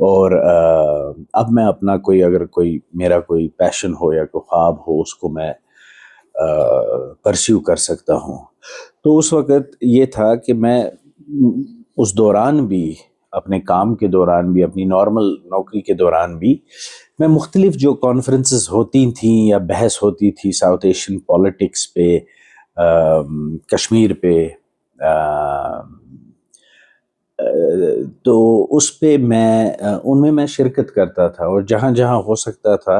اور اب میں اپنا اگر کوئی میرا کوئی پیشن ہو یا کوئی خواب ہو اس کو میں پرسیو کر سکتا ہوں. تو اس وقت یہ تھا کہ میں اس دوران بھی، اپنے کام کے دوران بھی، اپنی نارمل نوکری کے دوران بھی، میں مختلف جو کانفرنسز ہوتی تھیں یا بحث ہوتی تھی ساؤتھ ایشین پولیٹکس پہ، کشمیر پہ، تو اس پہ ان میں شرکت کرتا تھا، اور جہاں جہاں ہو سکتا تھا،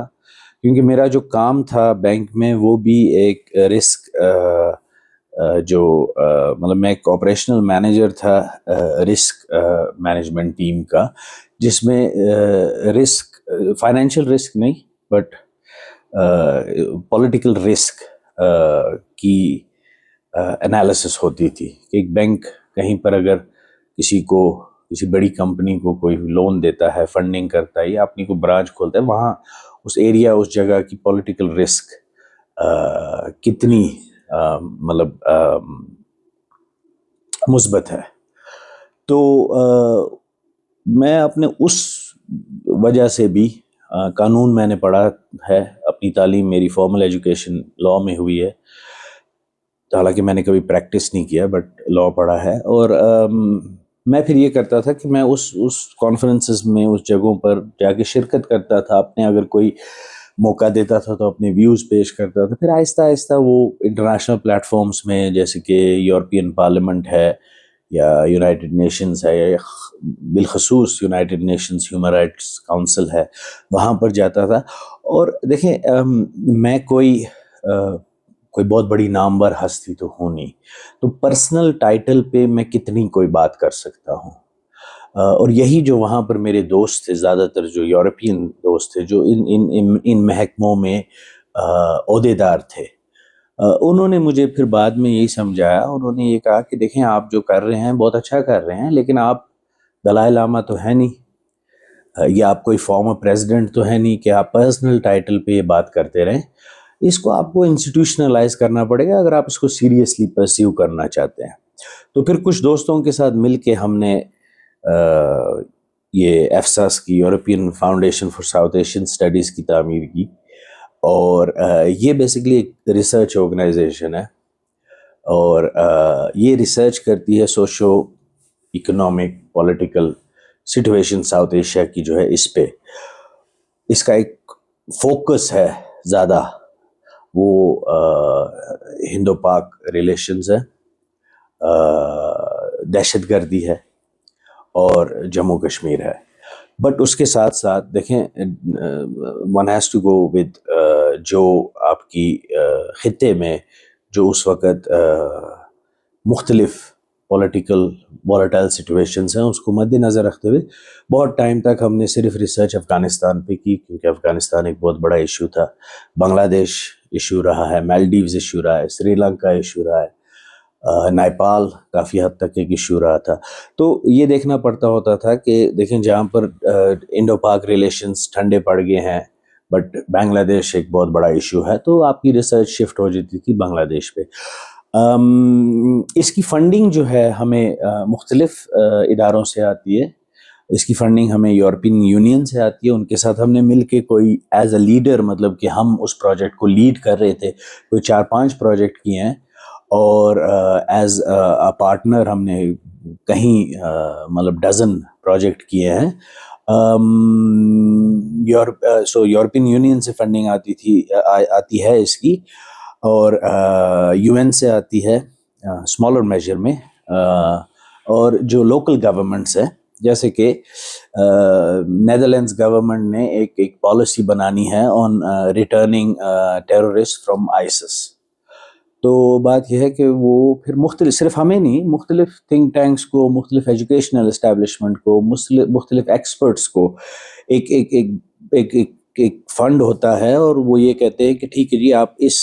کیونکہ میرا جو کام تھا بینک میں وہ بھی ایک رسک جو مطلب میں ایک آپریشنل مینیجر تھا رسک مینجمنٹ ٹیم کا، جس میں رسک، فائنینشیل رسک نہیں بٹ پولیٹیکل رسک کی انالیسس ہوتی تھی کہ ایک بینک کہیں پر اگر کسی بڑی کمپنی کو کوئی لون دیتا ہے، فنڈنگ کرتا ہے یا اپنی کوئی برانچ کھولتا ہے، وہاں اس ایریا، اس جگہ کی پولیٹیکل رسک کتنی مطلب مثبت ہے. تو میں اپنے اس وجہ سے بھی قانون میں نے پڑھا ہے، اپنی تعلیم میری فارمل ایجوکیشن لاء میں ہوئی ہے، حالانکہ میں نے کبھی پریکٹس نہیں کیا بٹ لاء پڑھا ہے. اور میں پھر یہ کرتا تھا کہ میں اس کانفرنسز میں، اس جگہوں پر جا کے شرکت کرتا تھا، اپنے اگر کوئی موقع دیتا تھا تو اپنے ویوز پیش کرتا تھا. پھر آہستہ آہستہ وہ انٹرنیشنل پلیٹ فارمز میں، جیسے کہ یورپین پارلیمنٹ ہے یا یونائٹڈ نیشنز ہے، یا بالخصوص United nations human rights council ہے، وہاں پر جاتا تھا. اور دیکھیں میں کوئی بہت بڑی نامور ہستی تو ہوں نہیں، تو پرسنل ٹائٹل پہ میں کتنی کوئی بات کر سکتا ہوں. اور یہی جو وہاں پر میرے دوست تھے، زیادہ تر جو یورپین دوست تھے، جو ان محکموں میں عہدے دار تھے، انہوں نے مجھے پھر بعد میں یہی سمجھایا. انہوں نے یہ کہا کہ دیکھیں آپ جو کر رہے ہیں بہت اچھا کر رہے ہیں، لیکن آپ دلائی لاما تو ہے نہیں، یا آپ کوئی فارمر پریزیڈنٹ تو ہے نہیں کہ آپ پرسنل ٹائٹل پہ یہ بات کرتے رہیں. اس کو آپ کو انسٹیٹیوشنلائز کرنا پڑے گا اگر آپ اس کو سیریسلی پرسیو کرنا چاہتے ہیں. تو پھر کچھ دوستوں کے ساتھ مل کے ہم نے یہ ایفساس کی، European foundation for south Asian studies کی تعمیر کی. اور یہ بیسیکلی ایک ریسرچ آرگنائزیشن ہے، اور یہ ریسرچ کرتی ہے socio economic political situation south Asia کی جو ہے اس پہ. اس کا ایک فوکس ہے زیادہ، وہ ہندو پاک ریلیشنز ہے، دہشت گردی ہے، اور جموں کشمیر ہے. بٹ اس کے ساتھ ساتھ دیکھیں one has to go with جو آپ کی خطے میں جو اس وقت مختلف پولیٹیکل وولٹائل سچویشنز ہیں، اس کو مد نظر رکھتے ہوئے بہت ٹائم تک ہم نے صرف ریسرچ افغانستان پہ کی، کیونکہ افغانستان ایک بہت بڑا ایشو تھا. بنگلہ دیش ایشو رہا ہے، مالڈیوز ایشو رہا ہے، سری لنکا ایشو رہا ہے، نیپال کافی حد تک ایک ایشو رہا تھا. تو یہ دیکھنا پڑتا ہوتا تھا کہ دیکھیں جہاں پر انڈو پاک ریلیشنز ٹھنڈے پڑ گئے ہیں بٹ بنگلہ دیش ایک بہت بڑا ایشو ہے، تو آپ کی ریسرچ شفٹ ہو جاتی تھی بنگلہ دیش پہ. اس کی فنڈنگ جو ہے ہمیں مختلف اداروں سے آتی ہے. اس کی فنڈنگ ہمیں یورپین یونین سے آتی ہے. ان کے ساتھ ہم نے مل کے کوئی ایز اے لیڈر، مطلب کہ ہم اس پروجیکٹ کو لیڈ کر رہے تھے، کوئی 4-5 پروجیکٹ کیے ہیں. اور ایز اے پارٹنر ہم نے کہیں مطلب ڈزن پروجیکٹ کیے ہیں. یورپین یونین سے فنڈنگ آتی ہے اس کی، اور یو این سے آتی ہے اسمالر میجر میں، اور جو لوکل گورنمنٹس ہیں جیسے کہ نیدرلینڈز گورنمنٹ نے ایک پالیسی بنانی ہے آن ریٹرننگ ٹیررسٹ فرام آئسس. تو بات یہ ہے کہ وہ پھر مختلف، صرف ہمیں نہیں، مختلف تھنک ٹینکس کو، مختلف ایجوکیشنل اسٹیبلشمنٹ کو، مختلف ایکسپرٹس کو ایک فنڈ ہوتا ہے، اور وہ یہ کہتے ہیں کہ ٹھیک ہے جی، آپ اس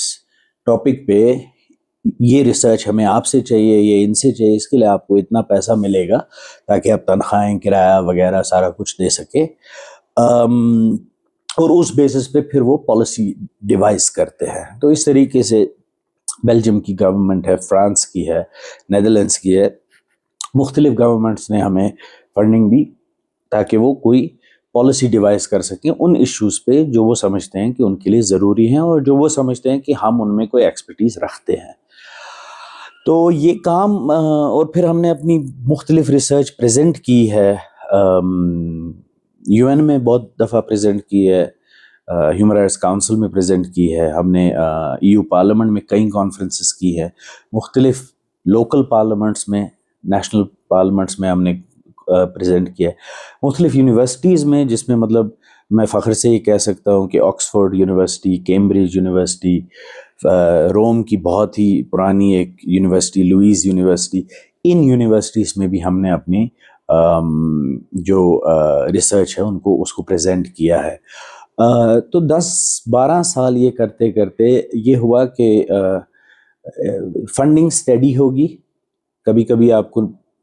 ٹاپک پہ یہ ریسرچ ہمیں آپ سے چاہیے، یہ ان سے چاہیے، اس کے لیے آپ کو اتنا پیسہ ملے گا تاکہ آپ تنخواہیں، کرایہ وغیرہ سارا کچھ دے سکے. اور اس بیسس پہ پھر وہ پالیسی ڈیوائز کرتے ہیں. تو اس طریقے سے بیلجیم کی گورنمنٹ ہے، فرانس کی ہے، نیدرلینڈس کی ہے، مختلف گورنمنٹس نے ہمیں فنڈنگ دی تاکہ وہ کوئی پالیسی ڈیوائز کر سکیں ان ایشوز پہ جو وہ سمجھتے ہیں کہ ان کے لیے ضروری ہیں اور جو وہ سمجھتے ہیں کہ ہم ان میں کوئی ایکسپرٹیز رکھتے ہیں. تو یہ کام اور پھر ہم نے اپنی مختلف ریسرچ پریزنٹ کی ہے, یو این میں بہت دفعہ پریزنٹ کی ہے, ہیومن رائٹس کاؤنسل میں پریزنٹ کی ہے, ہم نے EU پارلیمنٹ میں کئی کانفرنسز کی ہے, مختلف لوکل پارلیمنٹس میں, نیشنل پارلیمنٹس میں ہم نے پریزنٹ کیا ہے, مختلف یونیورسٹیز میں, جس میں مطلب میں فخر سے یہ کہہ سکتا ہوں کہ آکسفورڈ یونیورسٹی, کیمبرج یونیورسٹی, روم کی بہت ہی پرانی ایک یونیورسٹی لوئیز یونیورسٹی, ان یونیورسٹیز میں بھی ہم نے اپنی جو ریسرچ ہے ان کو اس کو پریزنٹ کیا ہے. تو 10-12 سال یہ کرتے کرتے یہ ہوا کہ فنڈنگ اسٹڈی ہوگی, کبھی کبھی آپ کو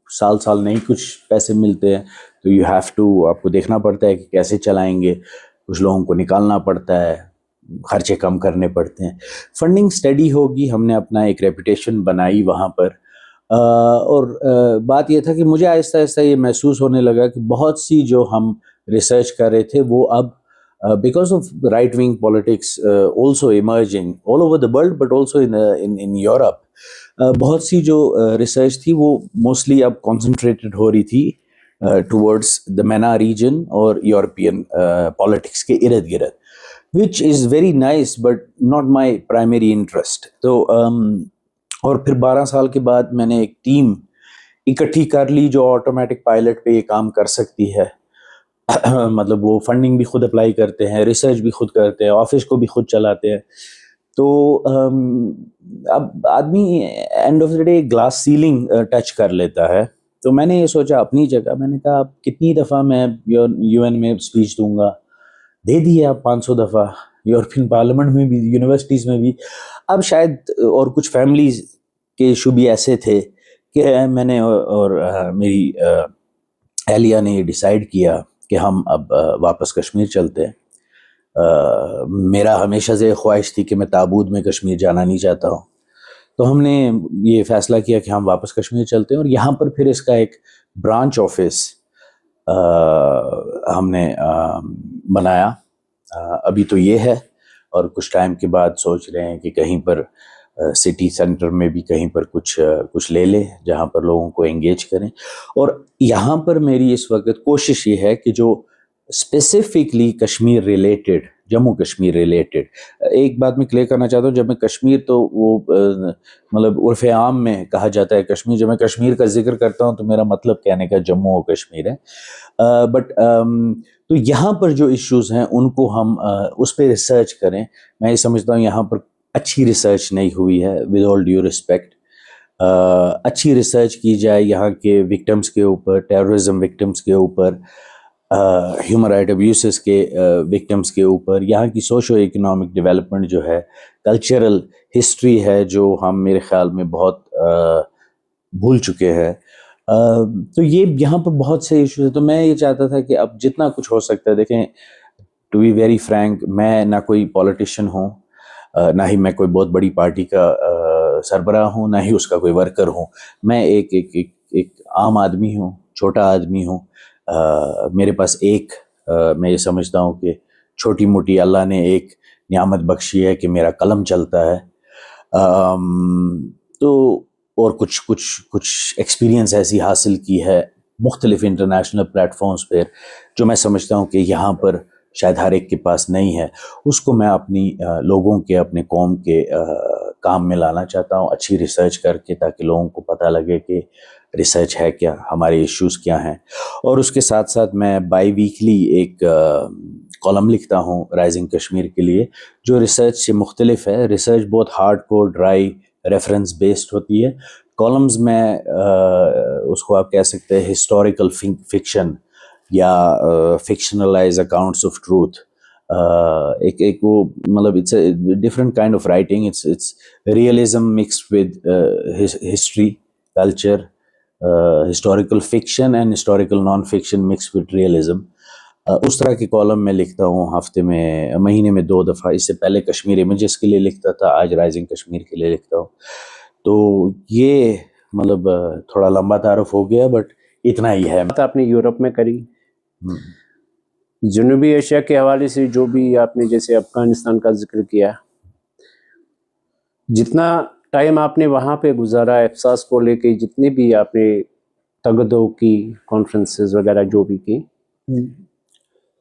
سال نہیں کچھ پیسے ملتے ہیں تو یو ہیو ٹو, آپ کو دیکھنا پڑتا ہے کہ کیسے چلائیں گے, کچھ لوگوں کو نکالنا پڑتا ہے, خرچے کم کرنے پڑتے ہیں. فنڈنگ اسٹڈی ہوگی, ہم نے اپنا ایک ریپوٹیشن بنائی وہاں پر, اور بات یہ تھا کہ مجھے آہستہ آہستہ یہ محسوس ہونے لگا کہ بہت سی جو ہم ریسرچ کر رہے تھے وہ اب because of right wing politics also emerging all over the world but also in Europe, بہت سی جو ریسرچ تھی وہ موسٹلی اب کانسنٹریٹڈ ہو رہی تھی towards the MENA region اور یورپین پالیٹکس کے ارد گرد, which is very nice but not my primary interest. تو اور پھر 12 سال کے بعد میں نے ایک ٹیم اکٹھی کر لی جو آٹومیٹک پائلٹ پہ یہ کام کر سکتی ہے, مطلب وہ فنڈنگ بھی خود اپلائی کرتے ہیں, ریسرچ بھی خود کرتے ہیں, آفس کو بھی خود چلاتے ہیں. تو اب آدمی and of the day glass ceiling touch کر لیتا ہے. تو میں نے یہ سوچا اپنی جگہ, میں نے کہا اب کتنی دفعہ میں یو این میں اسپیچ دوں گا, دے دی ہے اب 500 دفعہ, یورپین پارلیمنٹ میں بھی, یونیورسٹیز میں بھی. اب شاید اور کچھ فیملیز کے ایشو بھی ایسے تھے کہ میں نے اور میری اہلیہ نے یہ ڈیسائیڈ کیا کہ ہم اب واپس کشمیر چلتے ہیں. میرا ہمیشہ سے خواہش تھی کہ میں تابوت میں کشمیر جانا نہیں چاہتا ہوں, تو ہم نے یہ فیصلہ کیا کہ ہم واپس کشمیر چلتے ہیں, اور یہاں پر پھر اس کا ایک برانچ آفس ہم نے بنایا. ابھی تو یہ ہے, اور کچھ ٹائم کے بعد سوچ رہے ہیں کہ کہیں پر سٹی سینٹر میں بھی کہیں پر کچھ لے لیں جہاں پر لوگوں کو انگیج کریں. اور یہاں پر میری اس وقت کوشش یہ ہے کہ جو specifically Kashmir related, Jammu Kashmir related, ایک بات میں کلیئر کرنا چاہتا ہوں, جب میں کشمیر تو وہ مطلب عرف عام میں کہا جاتا ہے کشمیر, جب میں کشمیر کا ذکر کرتا ہوں تو میرا مطلب کہنے کا جموں و کشمیر ہے. بٹ تو یہاں پر جو ایشوز ہیں ان کو ہم اس پہ ریسرچ کریں. میں یہ سمجھتا ہوں یہاں پر اچھی ریسرچ نہیں ہوئی ہے, ود آل ڈیو رسپیکٹ. اچھی ریسرچ کی جائے یہاں کے وکٹمس کے اوپر, ٹیررزم وکٹمس کے اوپر, ہیومن رائٹ ابیوسز کے وکٹمس کے اوپر, یہاں کی سوشو اکنامک ڈیولپمنٹ جو ہے, کلچرل ہسٹری ہے جو ہم میرے خیال میں بہت بھول چکے ہیں. تو یہ یہاں پر بہت سے ایشوز ہیں. تو میں یہ چاہتا تھا کہ اب جتنا کچھ ہو سکتا ہے, دیکھیں ٹو بی ویری فرینک, میں نہ کوئی پولیٹیشین ہوں, نہ ہی میں کوئی بہت بڑی پارٹی کا سربراہ ہوں, نہ ہی اس کا کوئی ورکر ہوں. میں ایک عام آدمی ہوں, چھوٹا آدمی ہوں. میرے پاس میں یہ سمجھتا ہوں کہ چھوٹی موٹی اللہ نے ایک نعمت بخشی ہے کہ میرا قلم چلتا ہے. تو اور کچھ ایکسپیرینس ایسی حاصل کی ہے مختلف انٹرنیشنل پلیٹ فارمز پر جو میں سمجھتا ہوں کہ یہاں پر شاید ہر ایک کے پاس نہیں ہے. اس کو میں اپنی لوگوں کے, اپنے قوم کے کام میں لانا چاہتا ہوں, اچھی ریسرچ کر کے, تاکہ لوگوں کو پتہ لگے کہ ریسرچ ہے کیا, ہمارے ایشوز کیا ہیں. اور اس کے ساتھ ساتھ میں بائی ویکلی ایک کالم لکھتا ہوں رائزنگ کشمیر کے لیے, جو ریسرچ سے مختلف ہے. ریسرچ بہت hard core, dry, reference based ہوتی ہے. کالمز میں اس کو آپ کہہ سکتے ہیں ہسٹوریکل فکشن یا فکشنلائز اکاؤنٹس آف ٹروتھ. ایک وہ مطلب it's a different kind of writing, it's realism mixed with history, culture, historical fiction and historical non fiction mix with realism. اس طرح کے کالم میں لکھتا ہوں ہفتے میں, مہینے میں 2 دفعہ. اس سے پہلے کشمیر امیجز کے لیے لکھتا تھا, آج رائزنگ کشمیر کے لیے لکھتا ہوں. تو یہ مطلب تھوڑا لمبا تعارف ہو گیا, بٹ اتنا ہی ہے. بات آپ نے یورپ میں کری, جنوبی ایشیا کے حوالے سے جو بھی آپ نے جیسے افغانستان کا ذکر کیا، جتنا ٹائم آپ نے وہاں پہ گزارا احساس کو لے کے، جتنے بھی آپ نے تگدو کی کانفرنسز وغیرہ جو بھی کی،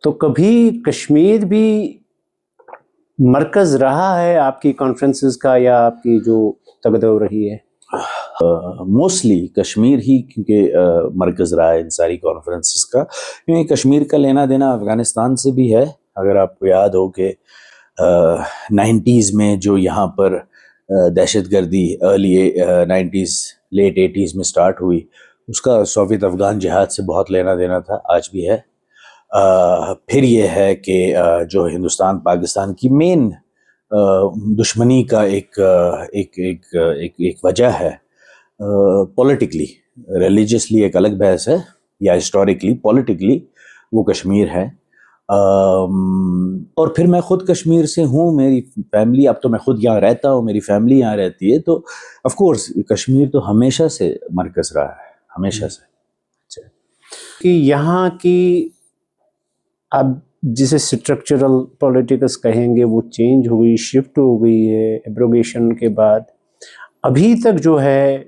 تو کبھی کشمیر بھی مرکز رہا ہے آپ کی کانفرنسز کا یا آپ کی جو تگدو رہی ہے؟ موسٹلی کشمیر ہی کیونکہ مرکز رہا ہے ان ساری کانفرنسز کا، کیونکہ کشمیر کا لینا دینا افغانستان سے بھی ہے. اگر آپ کو یاد ہو کہ 90s میں جو یہاں پر دہشت گردی ارلی 90s لیٹ 80s میں سٹارٹ ہوئی، اس کا سوویت افغان جہاد سے بہت لینا دینا تھا، آج بھی ہے. پھر یہ ہے کہ جو ہندوستان پاکستان کی مین دشمنی کا ایک وجہ ہے، پولیٹیکلی، ریلیجسلی ایک الگ بحث ہے، یا ہسٹوریکلی پولیٹیکلی وہ کشمیر ہے. اور پھر میں خود کشمیر سے ہوں، میری فیملی، اب تو میں خود یہاں رہتا ہوں، میری فیملی یہاں رہتی ہے، تو آف کورس کشمیر تو ہمیشہ سے مرکز رہا ہے، ہمیشہ سے. کہ یہاں کی اب جسے اسٹرکچرل پولیٹکس کہیں گے وہ چینج ہوئی، شفٹ ہو گئی ہے ایبروگیشن کے بعد. ابھی تک جو ہے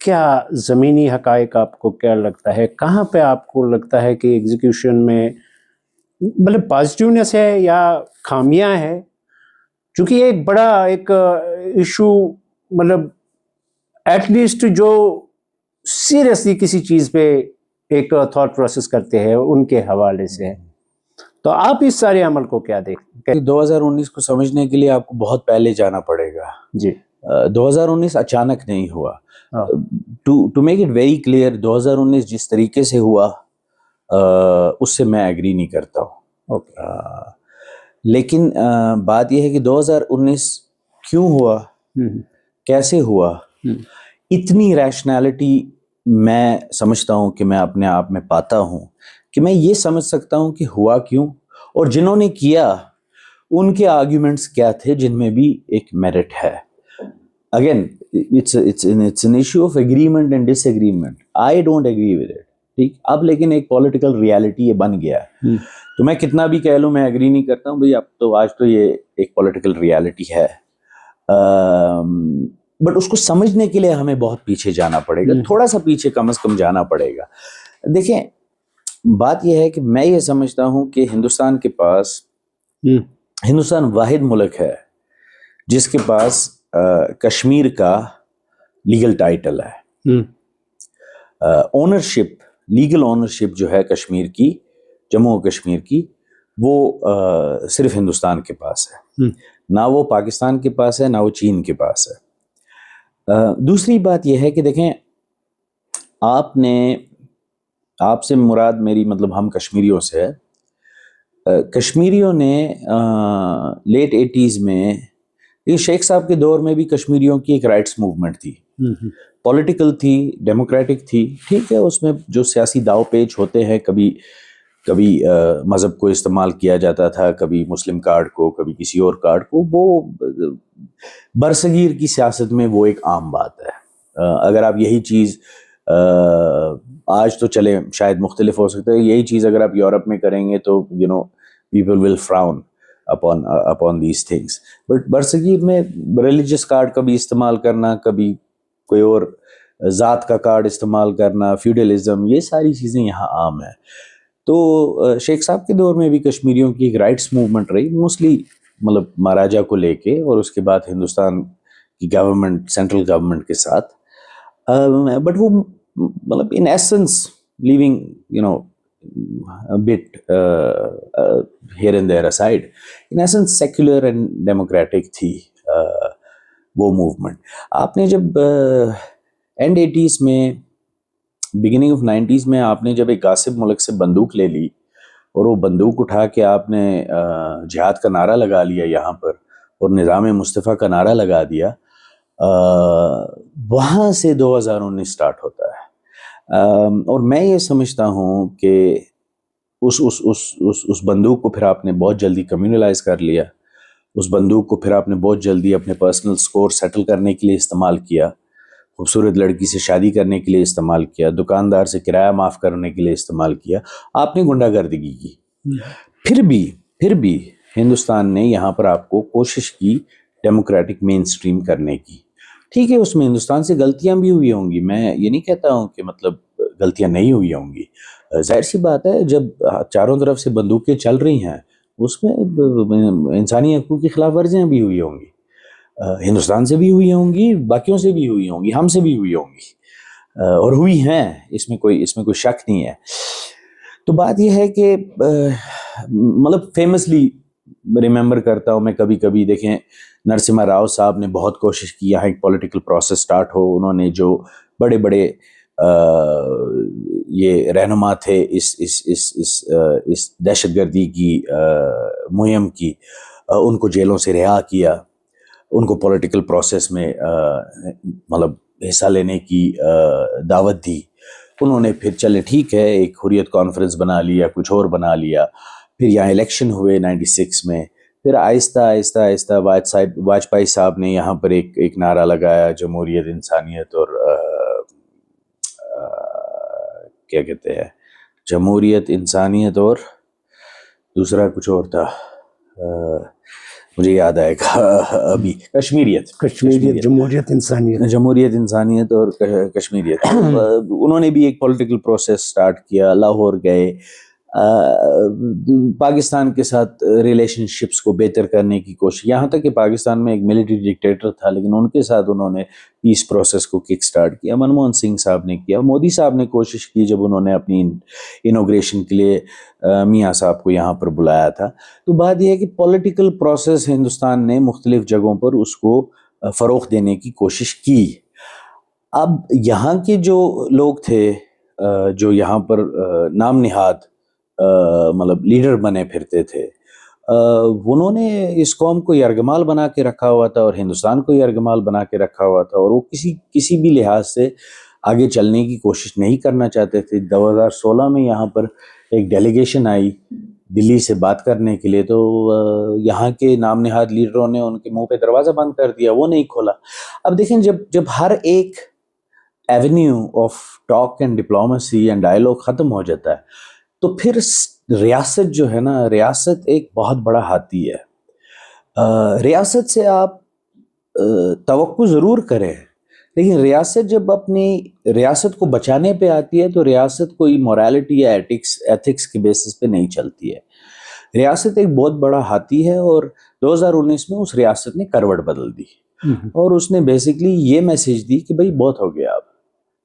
کیا زمینی حقائق آپ کو کیا لگتا ہے، کہاں پہ آپ کو لگتا ہے کہ ایگزیکیوشن میں مطلب پازیٹیونیس ہے یا خامیاں ہے؟ چونکہ یہ ایک بڑا ایک ایشو، مطلب ایٹ لیسٹ جو سیریسلی کسی چیز پہ ایک تھاٹ پروسیس کرتے ہیں ان کے حوالے سے ہے. تو آپ اس سارے عمل کو کیا دیکھتے ہیں؟ 2019 کو سمجھنے کے لیے آپ کو بہت پہلے جانا پڑے گا. جی 2019 اچانک نہیں ہوا. To make it very clear, 2019 جس طریقے سے ہوا اس سے میں ایگری نہیں کرتا ہوں. لیکن بات یہ ہے کہ 2019 کیوں ہوا، کیسے ہوا، اتنی ریشنالٹی میں سمجھتا ہوں کہ میں اپنے آپ میں پاتا ہوں کہ میں یہ سمجھ سکتا ہوں کہ ہوا کیوں، اور جنہوں نے کیا ان کے آرگیومنٹس کیا تھے جن میں بھی ایک میرٹ ہے. Again it's an issue of agreement and disagreement. I don't agree with it. ٹھیک، اب لیکن ایک پولیٹیکل ریالٹی یہ بن گیا ہے، تو میں کتنا بھی کہہ لوں میں ایگری نہیں کرتا ہوں بھائی، اب تو آج تو یہ ایک پولیٹیکل ریالٹی ہے. بٹ اس کو سمجھنے کے لیے ہمیں بہت پیچھے جانا پڑے گا، تھوڑا سا پیچھے کم از کم جانا پڑے گا. دیکھیں، بات یہ ہے کہ میں یہ سمجھتا ہوں کہ ہندوستان واحد ملک ہے جس کے پاس کشمیر کا لیگل ٹائٹل ہے. اونرشپ، لیگل اونرشپ جو ہے کشمیر کی، جموں و کشمیر کی، وہ صرف ہندوستان کے پاس ہے، نہ وہ پاکستان کے پاس ہے، نہ وہ چین کے پاس ہے. دوسری بات یہ ہے کہ دیکھیں، آپ سے مراد میری مطلب ہم کشمیریوں سے ہے. کشمیریوں نے لیٹ 80s میں، شیخ صاحب کے دور میں بھی کشمیریوں کی ایک رائٹس موومنٹ تھی، پولیٹیکل تھی، ڈیموکریٹک تھی. ٹھیک ہے، اس میں جو سیاسی داؤ پیچ ہوتے ہیں، کبھی مذہب کو استعمال کیا جاتا تھا، کبھی مسلم کارڈ کو، کبھی کسی اور کارڈ کو، وہ برصغیر کی سیاست میں وہ ایک عام بات ہے. اگر آپ یہی چیز آج تو چلے شاید مختلف ہو سکتا ہے، یہی چیز اگر آپ یورپ میں کریں گے تو people will Firaun upon these things. But برصغیر میں ریلیجس کارڈ کا بھی استعمال کرنا، کبھی کوئی اور ذات کا کارڈ استعمال کرنا، فیوڈلزم، یہ ساری چیزیں یہاں عام ہیں. تو شیخ صاحب کے دور میں بھی کشمیریوں کی ایک رائٹس موومنٹ رہی، موسٹلی مطلب مہاراجہ کو لے کے، اور اس کے بعد ہندوستان کی گورنمنٹ، سینٹرل گورنمنٹ کے ساتھ. بٹ وہ مطلب in essence leaving a bit here and there aside, in essence secular and democratic تھی وہ موومنٹ. آپ نے جب اینڈ 80s میں، بگننگ آف 90s میں، آپ نے جب ایک غاصب ملک سے بندوق لے لی اور وہ بندوق اٹھا کے آپ نے جہاد کا نعرہ لگا لیا یہاں پر، اور نظام مصطفیٰ کا نعرہ لگا دیا، وہاں سے 2019 سٹارٹ ہوتا ہے. اور میں یہ سمجھتا ہوں کہ اس بندوق کو پھر آپ نے بہت جلدی کمیونلائز کر لیا، اس بندوق کو پھر آپ نے بہت جلدی اپنے پرسنل سکور سیٹل کرنے کے لیے استعمال کیا، خوبصورت لڑکی سے شادی کرنے کے لیے استعمال کیا، دکاندار سے کرایہ معاف کرنے کے لیے استعمال کیا، آپ نے غنڈہ گردگی کی. پھر بھی ہندوستان نے یہاں پر آپ کو کوشش کی ڈیموکریٹک مین اسٹریم کرنے کی. ٹھیک ہے, اس میں ہندوستان سے غلطیاں بھی ہوئی ہوں گی, میں یہ نہیں کہتا ہوں کہ مطلب غلطیاں نہیں ہوئی ہوں گی. ظاہر سی بات ہے, جب چاروں طرف سے بندوقیں چل رہی ہیں اس میں انسانی حقوق کی خلاف ورزیاں بھی ہوئی ہوں گی, ہندوستان سے بھی ہوئی ہوں گی, باقیوں سے بھی ہوئی ہوں گی, ہم سے بھی ہوئی ہوں گی, اور ہوئی ہیں, اس میں کوئی شک نہیں ہے. تو بات یہ ہے کہ مطلب فیمسلی ریممبر کرتا ہوں میں کبھی کبھی, دیکھیں نرسمہا راؤ صاحب نے بہت کوشش کی یہاں ایک پولیٹیکل پروسیس سٹارٹ ہو. انہوں نے جو بڑے بڑے یہ رہنما تھے اس دہشت گردی کی مہم کی, ان کو جیلوں سے رہا کیا, ان کو پولیٹیکل پروسیس میں مطلب حصہ لینے کی دعوت دی. انہوں نے پھر چلے ٹھیک ہے ایک حریت کانفرنس بنا لیا, کچھ اور بنا لیا, پھر یہاں الیکشن ہوئے 96 میں, پھر آہستہ آہستہ آہستہ واجپئی صاحب نے یہاں پر ایک نعرہ لگایا, جمہوریت, انسانیت اور کیا کہتے ہیں, جمہوریت, انسانیت اور دوسرا کچھ اور تھا, مجھے یاد آئے گا ابھی, کشمیریت, جمہوریت, انسانیت اور کشمیریت. انہوں نے بھی ایک پولیٹیکل پروسیس سٹارٹ کیا, لاہور گئے, پاکستان کے ساتھ ریلیشن شپس کو بہتر کرنے کی کوشش, یہاں تک کہ پاکستان میں ایک ملٹری ڈکٹیٹر تھا لیکن ان کے ساتھ انہوں نے پیس پروسیس کو کک سٹارٹ کیا. منموہن سنگھ صاحب نے کیا, مودی صاحب نے کوشش کی جب انہوں نے اپنی انوگریشن کے لیے میاں صاحب کو یہاں پر بلایا تھا. تو بات یہ ہے کہ پولیٹیکل پروسیس ہندوستان نے مختلف جگہوں پر اس کو فروغ دینے کی کوشش کی. اب یہاں کے جو لوگ تھے جو یہاں پر نام نہاد مطلب لیڈر بنے پھرتے تھے, انہوں نے اس قوم کو یرغمال بنا کے رکھا ہوا تھا اور ہندوستان کو یرغمال بنا کے رکھا ہوا تھا, اور وہ کسی بھی لحاظ سے آگے چلنے کی کوشش نہیں کرنا چاہتے تھے. 2016 میں یہاں پر ایک ڈیلیگیشن آئی دلی سے بات کرنے کے لیے, تو یہاں کے نام نہاد لیڈروں نے ان کے منہ پہ دروازہ بند کر دیا, وہ نہیں کھولا. اب دیکھیں جب ہر ایک avenue of talk and diplomacy and dialogue ختم ہو جاتا ہے تو پھر ریاست جو ہے نا, ریاست ایک بہت بڑا ہاتھی ہے. ریاست سے آپ توقع ضرور کریں لیکن ریاست جب اپنی ریاست کو بچانے پہ آتی ہے تو ریاست کوئی موریلٹی یا ایتھکس کے بیسس پہ نہیں چلتی ہے. ریاست ایک بہت بڑا ہاتھی ہے, اور 2019 میں اس ریاست نے کروٹ بدل دی اور اس نے بیسکلی یہ میسج دی کہ بھائی بہت ہو گیا, اب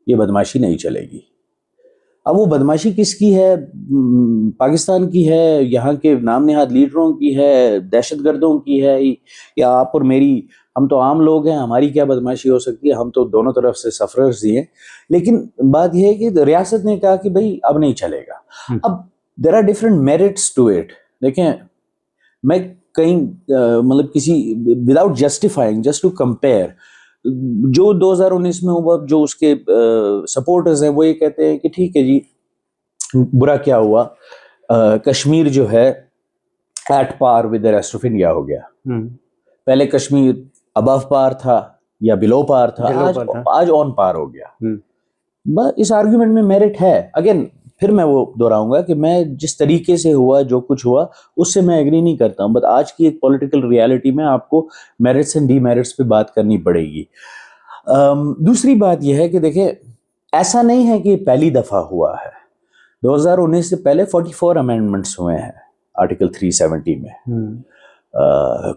یہ بدماشی نہیں چلے گی. اب وہ بدماشی کس کی ہے؟ پاکستان کی ہے, یہاں کے نام نہاد لیڈروں کی ہے, دہشت گردوں کی ہے, یا آپ اور میری؟ ہم تو عام لوگ ہیں, ہماری کیا بدماشی ہو سکتی ہے, ہم تو دونوں طرف سے سفررز ہی ہیں. لیکن بات یہ ہے کہ ریاست نے کہا کہ بھائی اب نہیں چلے گا. اب there are different merits to it. دیکھیں میں کہیں مطلب کسی without justifying just to compare, جو 2019 میں ہوا, جو اس کے سپورٹرز ہیں وہ یہ کہتے ہیں کہ ٹھیک ہے جی برا کیا ہوا, کشمیر جو ہے at par with the rest of India ہو گیا. پہلے کشمیر ابو پار تھا یا بلو پار تھا, آج آن پار ہو گیا. اس آرگیومنٹ میں میرٹ ہے. اگین پھر میں وہ دہراؤں گا کہ میں جس طریقے سے ہوا, جو کچھ ہوا, اس سے میں ایگری نہیں کرتا ہوں, بٹ آج کی ایک پولیٹیکل ریالٹی میں آپ کو میرٹس اینڈ ڈی میرٹس پہ بات کرنی پڑے گی. دوسری بات یہ ہے کہ دیکھیں ایسا نہیں ہے کہ یہ پہلی دفعہ ہوا ہے. 2019 سے پہلے 44 امینڈمنٹس ہوئے ہیں آرٹیکل 370 میں,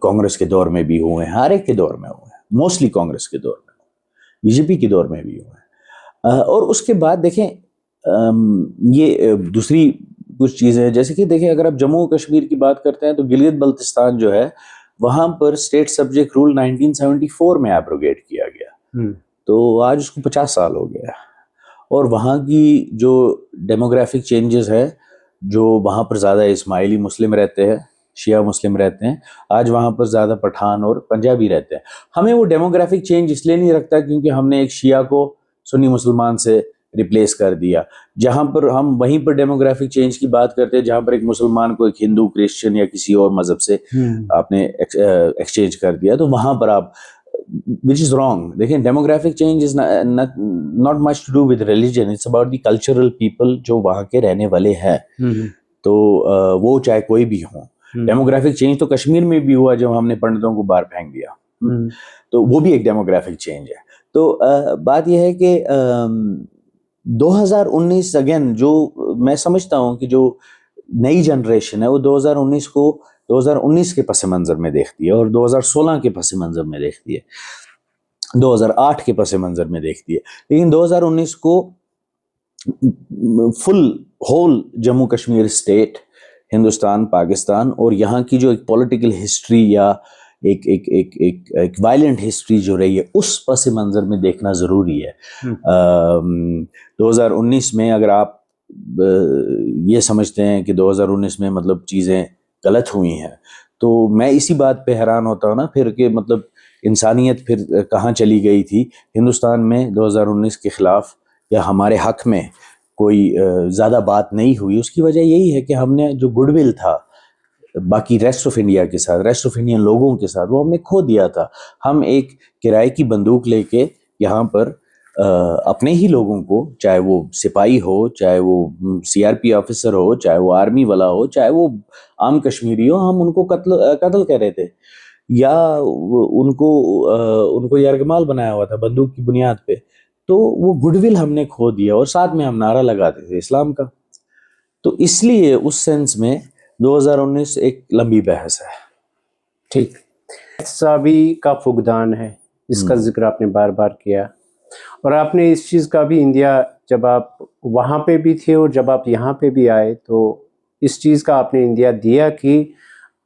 کانگریس کے دور میں بھی ہوئے ہیں, ہر ایک کے دور میں ہوئے ہیں, موسٹلی کانگریس کے دور میں, بی جے پی کے دور میں بھی ہوئے ہیں. اور اس کے بعد دیکھیں یہ دوسری کچھ چیزیں ہیں, جیسے کہ دیکھیں اگر آپ جموں و کشمیر کی بات کرتے ہیں تو گلگت بلتستان جو ہے وہاں پر اسٹیٹ سبجیکٹ رول 1974 میں ایبروگیٹ کیا گیا, تو آج اس کو 50 سال ہو گیا. اور وہاں کی جو ڈیموگرافک چینجز ہے, جو وہاں پر زیادہ اسماعیلی مسلم رہتے ہیں, شیعہ مسلم رہتے ہیں, آج وہاں پر زیادہ پٹھان اور پنجابی رہتے ہیں. ہمیں وہ ڈیموگرافک چینج اس لیے نہیں رکھتا کیونکہ ہم نے ایک شیعہ کو سنی مسلمان سے ریپلیس کر دیا. جہاں پر ہم وہیں پر ڈیموگرافک چینج کی بات کرتے ہیں جہاں پر ایک مسلمان کو ایک ہندو, کرسچن یا کسی اور مذہب سے آپ نے ایکسچینج کر دیا, تو وہاں پر آپ which is wrong. دیکھیں demographic change is not much to do with religion, it's about the cultural people جو وہاں کے رہنے والے ہیں. تو وہ چاہے کوئی بھی ہوں. ڈیموگرافک چینج تو کشمیر میں بھی ہوا جب ہم نے پنڈتوں کو باہر پھینک دیا, تو وہ بھی ایک ڈیموگرافک چینج ہے. تو بات یہ ہے کہ 2019 اگین جو میں سمجھتا ہوں کہ جو نئی جنریشن ہے وہ 2019 کو 2019 کے پس منظر میں دیکھتی ہے, اور 2016 کے پس منظر میں دیکھتی ہے, 2008 کے پس منظر میں دیکھتی ہے. لیکن 2019 کو فل ہول جموں کشمیر اسٹیٹ, ہندوستان, پاکستان, اور یہاں کی جو ایک پولیٹیکل ہسٹری یا ایک وائلنٹ ہسٹری جو رہی ہے اس پس منظر میں دیکھنا ضروری ہے. 2019 میں اگر آپ یہ سمجھتے ہیں کہ 2019 میں مطلب چیزیں غلط ہوئی ہیں, تو میں اسی بات پہ حیران ہوتا ہوں نا پھر کہ مطلب انسانیت پھر کہاں چلی گئی تھی. ہندوستان میں 2019 کے خلاف یا ہمارے حق میں کوئی زیادہ بات نہیں ہوئی. اس کی وجہ یہی ہے کہ ہم نے جو گڈ ول تھا باقی ریسٹ آف انڈیا کے ساتھ, ریسٹ آف انڈین لوگوں کے ساتھ, وہ ہم نے کھو دیا تھا. ہم ایک کرائے کی بندوق لے کے یہاں پر اپنے ہی لوگوں کو, چاہے وہ سپاہی ہو, چاہے وہ سی آر پی آفیسر ہو, چاہے وہ آرمی والا ہو, چاہے وہ عام کشمیری ہو, ہم ان کو قتل کر رہے تھے, یا ان کو یرغمال بنایا ہوا تھا بندوق کی بنیاد پہ. تو وہ گڈ ول ہم نے کھو دیا, اور ساتھ میں ہم نعرہ لگاتے تھے اسلام کا. تو اس لیے اس سینس میں 2019 ایک لمبی بحث ہے. ٹھیک, احتسابی کا فقدان ہے, اس کا ذکر آپ نے بار بار کیا, اور آپ نے اس چیز کا بھی اندیا جب آپ وہاں پہ بھی تھے اور جب آپ یہاں پہ بھی آئے تو اس چیز کا آپ نے اندیا دیا کہ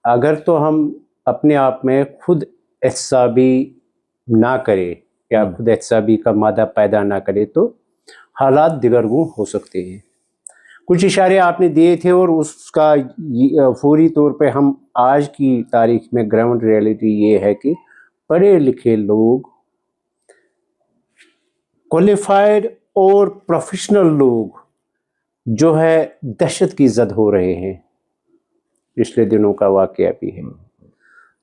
اگر تو ہم اپنے آپ میں خود احتسابی نہ کریں یا خود احتسابی کا مادہ پیدا نہ کرے تو حالات دگرگوں ہو سکتے ہیں. کچھ اشارے آپ نے دیے تھے, اور اس کا فوری طور پہ ہم آج کی تاریخ میں گراؤنڈ ریئلٹی یہ ہے کہ پڑھے لکھے لوگ, کوالیفائڈ اور پروفیشنل لوگ جو ہے دہشت کی زد ہو رہے ہیں. پچھلے دنوں کا واقعہ بھی ہے.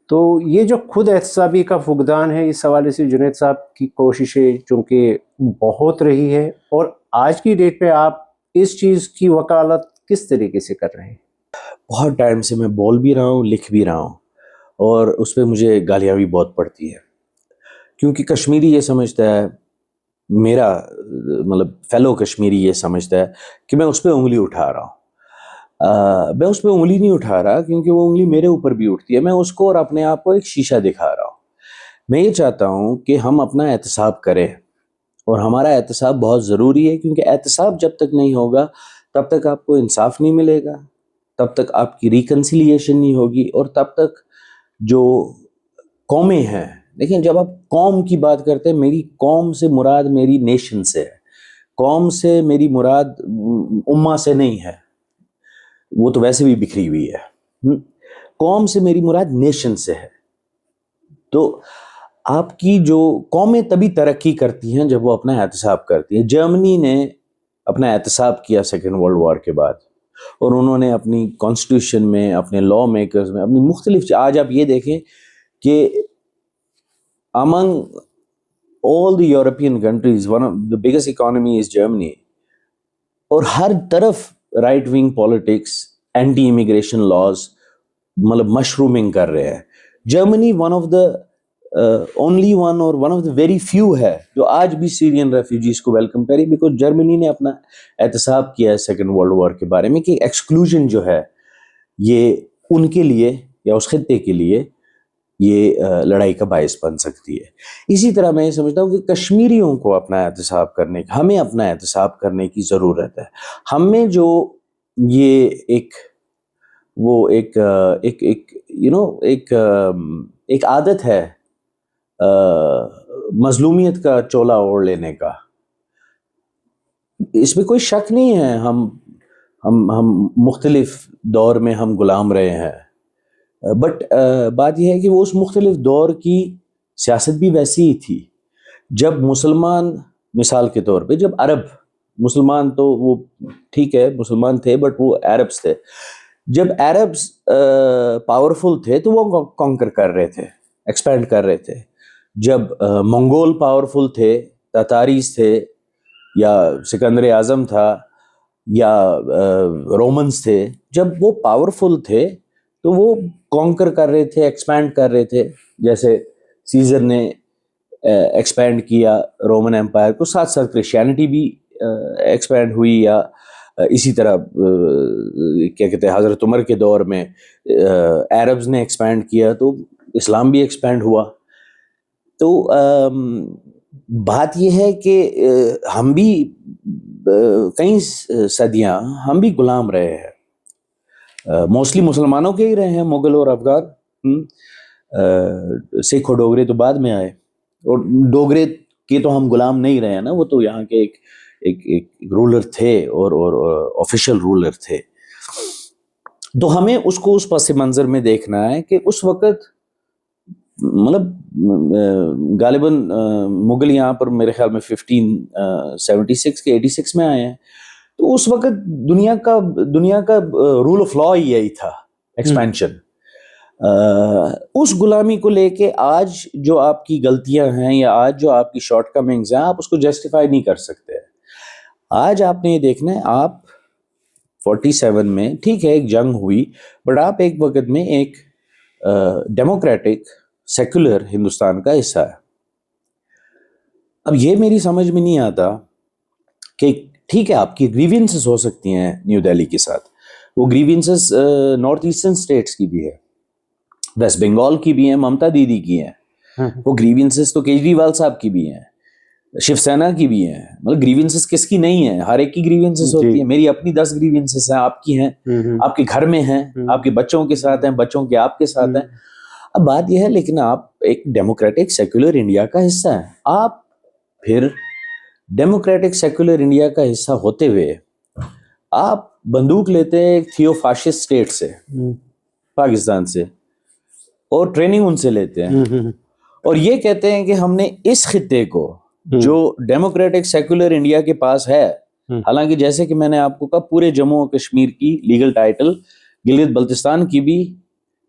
تو یہ جو خود احتسابی کا فقدان ہے, اس حوالے سے جنید صاحب کی کوششیں چونکہ بہت رہی ہے, اور آج کی ڈیٹ پہ آپ اس چیز کی وکالت کس طریقے سے کر رہے ہیں؟ بہت ٹائم سے میں بول بھی رہا ہوں, لکھ بھی رہا ہوں, اور اس پہ مجھے گالیاں بھی بہت پڑتی ہے, کیونکہ کشمیری یہ سمجھتا ہے, میرا مطلب فیلو کشمیری یہ سمجھتا ہے کہ میں اس پہ انگلی اٹھا رہا ہوں. میں اس پہ انگلی نہیں اٹھا رہا, کیونکہ وہ انگلی میرے اوپر بھی اٹھتی ہے. میں اس کو اور اپنے آپ کو ایک شیشہ دکھا رہا ہوں. میں یہ چاہتا ہوں کہ ہم اپنا احتساب کریں, اور ہمارا احتساب بہت ضروری ہے, کیونکہ احتساب جب تک نہیں ہوگا تب تک آپ کو انصاف نہیں ملے گا, تب تک آپ کی ریکنسیلیشن نہیں ہوگی, اور تب تک جو قومیں ہیں, لیکن جب آپ قوم کی بات کرتے ہیں, میری قوم سے مراد میری نیشن سے ہے, قوم سے میری مراد امہ سے نہیں ہے, وہ تو ویسے بھی بکھری ہوئی ہے. قوم سے میری مراد نیشن سے ہے. تو آپ کی جو قومیں تبھی ترقی کرتی ہیں جب وہ اپنا احتساب کرتی ہیں. جرمنی نے اپنا احتساب کیا سیکنڈ ورلڈ وار کے بعد, اور انہوں نے اپنی کانسٹیٹیوشن میں, اپنے لا میکرز میں, اپنی مختلف, آج آپ یہ دیکھیں کہ among all the European countries, one of the biggest economy is Germany, اور ہر طرف right wing politics, anti immigration laws مطلب مشرومنگ کر رہے ہیں. Germany one of the only one اور one of the very few ہے جو آج بھی سیرین ریفیوجیز کو ویلکم کرے, بیکاز جرمنی نے اپنا احتساب کیا ہے سیکنڈ ورلڈ وار کے بارے میں کہ ایکسکلوژن جو ہے یہ ان کے لیے یا اس خطے کے لیے یہ لڑائی کا باعث بن سکتی ہے. اسی طرح میں یہ سمجھتا ہوں کہ کشمیریوں کو اپنا احتساب کرنے کا, ہمیں اپنا احتساب کرنے کی ضرورت ہے. ہم میں جو یہ ایک عادت ہے مظلومیت کا چولا اوڑھ لینے کا, اس میں کوئی شک نہیں ہے. ہم مختلف دور میں ہم غلام رہے ہیں, بٹ بات یہ ہے کہ وہ اس مختلف دور کی سیاست بھی ویسی ہی تھی. جب مسلمان, مثال کے طور پہ جب عرب, مسلمان تو وہ ٹھیک ہے مسلمان تھے بٹ وہ عربس تھے, جب عربس پاورفل تھے تو وہ کانکر کر رہے تھے, ایکسپینڈ کر رہے تھے. جب منگول پاورفل تھے, تاتاریز تھے یا سکندر اعظم تھا یا رومنس تھے، جب وہ پاورفل تھے تو وہ کانکر کر رہے تھے، ایکسپینڈ کر رہے تھے. جیسے سیزر نے ایکسپینڈ کیا رومن ایمپائر کو، ساتھ ساتھ کرسچینٹی بھی ایکسپینڈ ہوئی. یا اسی طرح کیا کہتے ہیں حضرت عمر کے دور میں عربز نے ایکسپینڈ کیا تو اسلام بھی ایکسپینڈ ہوا. تو بات یہ ہے کہ ہم بھی کئی صدیاں ہم بھی غلام رہے ہیں، موسٹلی مسلمانوں کے ہی رہے ہیں، مغل اور افغان. سکھ اور ڈوگرے تو بعد میں آئے، اور ڈوگرے کے تو ہم غلام نہیں رہے ہیں نا، وہ تو یہاں کے ایک رولر تھے اور آفیشیل رولر تھے. تو ہمیں اس کو اس پس منظر میں دیکھنا ہے کہ اس وقت مطلب غالباً مغل یہاں پر میرے خیال میں 1576 کے 86 میں آئے ہیں. تو اس وقت دنیا کا رول آف لا یہی تھا، ایکسپینشن. اس غلامی کو لے کے آج جو آپ کی غلطیاں ہیں یا آج جو آپ کی شارٹ کمنگز ہیں، آپ اس کو جسٹیفائی نہیں کر سکتے. آج آپ نے یہ دیکھنا ہے، آپ 47 میں ٹھیک ہے ایک جنگ ہوئی، بٹ آپ ایک وقت میں ایک ڈیموکریٹک سیکولر ہندوستان کا حصہ ہے. اب یہ میری سمجھ میں نہیں آتا کہ ٹھیک ہے آپ کی گریوینسز ہو سکتی ہیں نیو دہلی کے ساتھ، وہ گریوینسز نارتھ ایسٹرن اسٹیٹس کی بھی ہے، ویسٹ بنگال کی بھی ہیں، ممتا دیدی کی ہیں، وہ گریوینسز تو کیجریوال صاحب کی بھی ہیں، شیو سینا کی بھی ہیں. مطلب گریوینسز کس کی نہیں ہیں؟ ہر ایک کی گریوینسز ہوتی ہیں. میری اپنی 10 گریوینسز ہیں، آپ کی ہیں، آپ کے گھر میں ہیں، آپ کے بچوں کے ساتھ ہیں، بچوں کے آپ کے ساتھ ہیں. اب بات یہ ہے لیکن آپ ایک ڈیموکریٹک سیکولر انڈیا کا حصہ ہیں. آپ پھر ڈیموکریٹک سیکولر انڈیا کا حصہ ہوتے ہوئے آپ بندوق لیتے ہیں ایک تھیو فاشسٹ اسٹیٹ سے، پاکستان سے، اور ٹریننگ ان سے لیتے ہیں، اور یہ کہتے ہیں کہ ہم نے اس خطے کو جو ڈیموکریٹک سیکولر انڈیا کے پاس ہے، حالانکہ جیسے کہ میں نے آپ کو کہا پورے جموں و کشمیر کی لیگل ٹائٹل گلگت بلتستان کی بھی،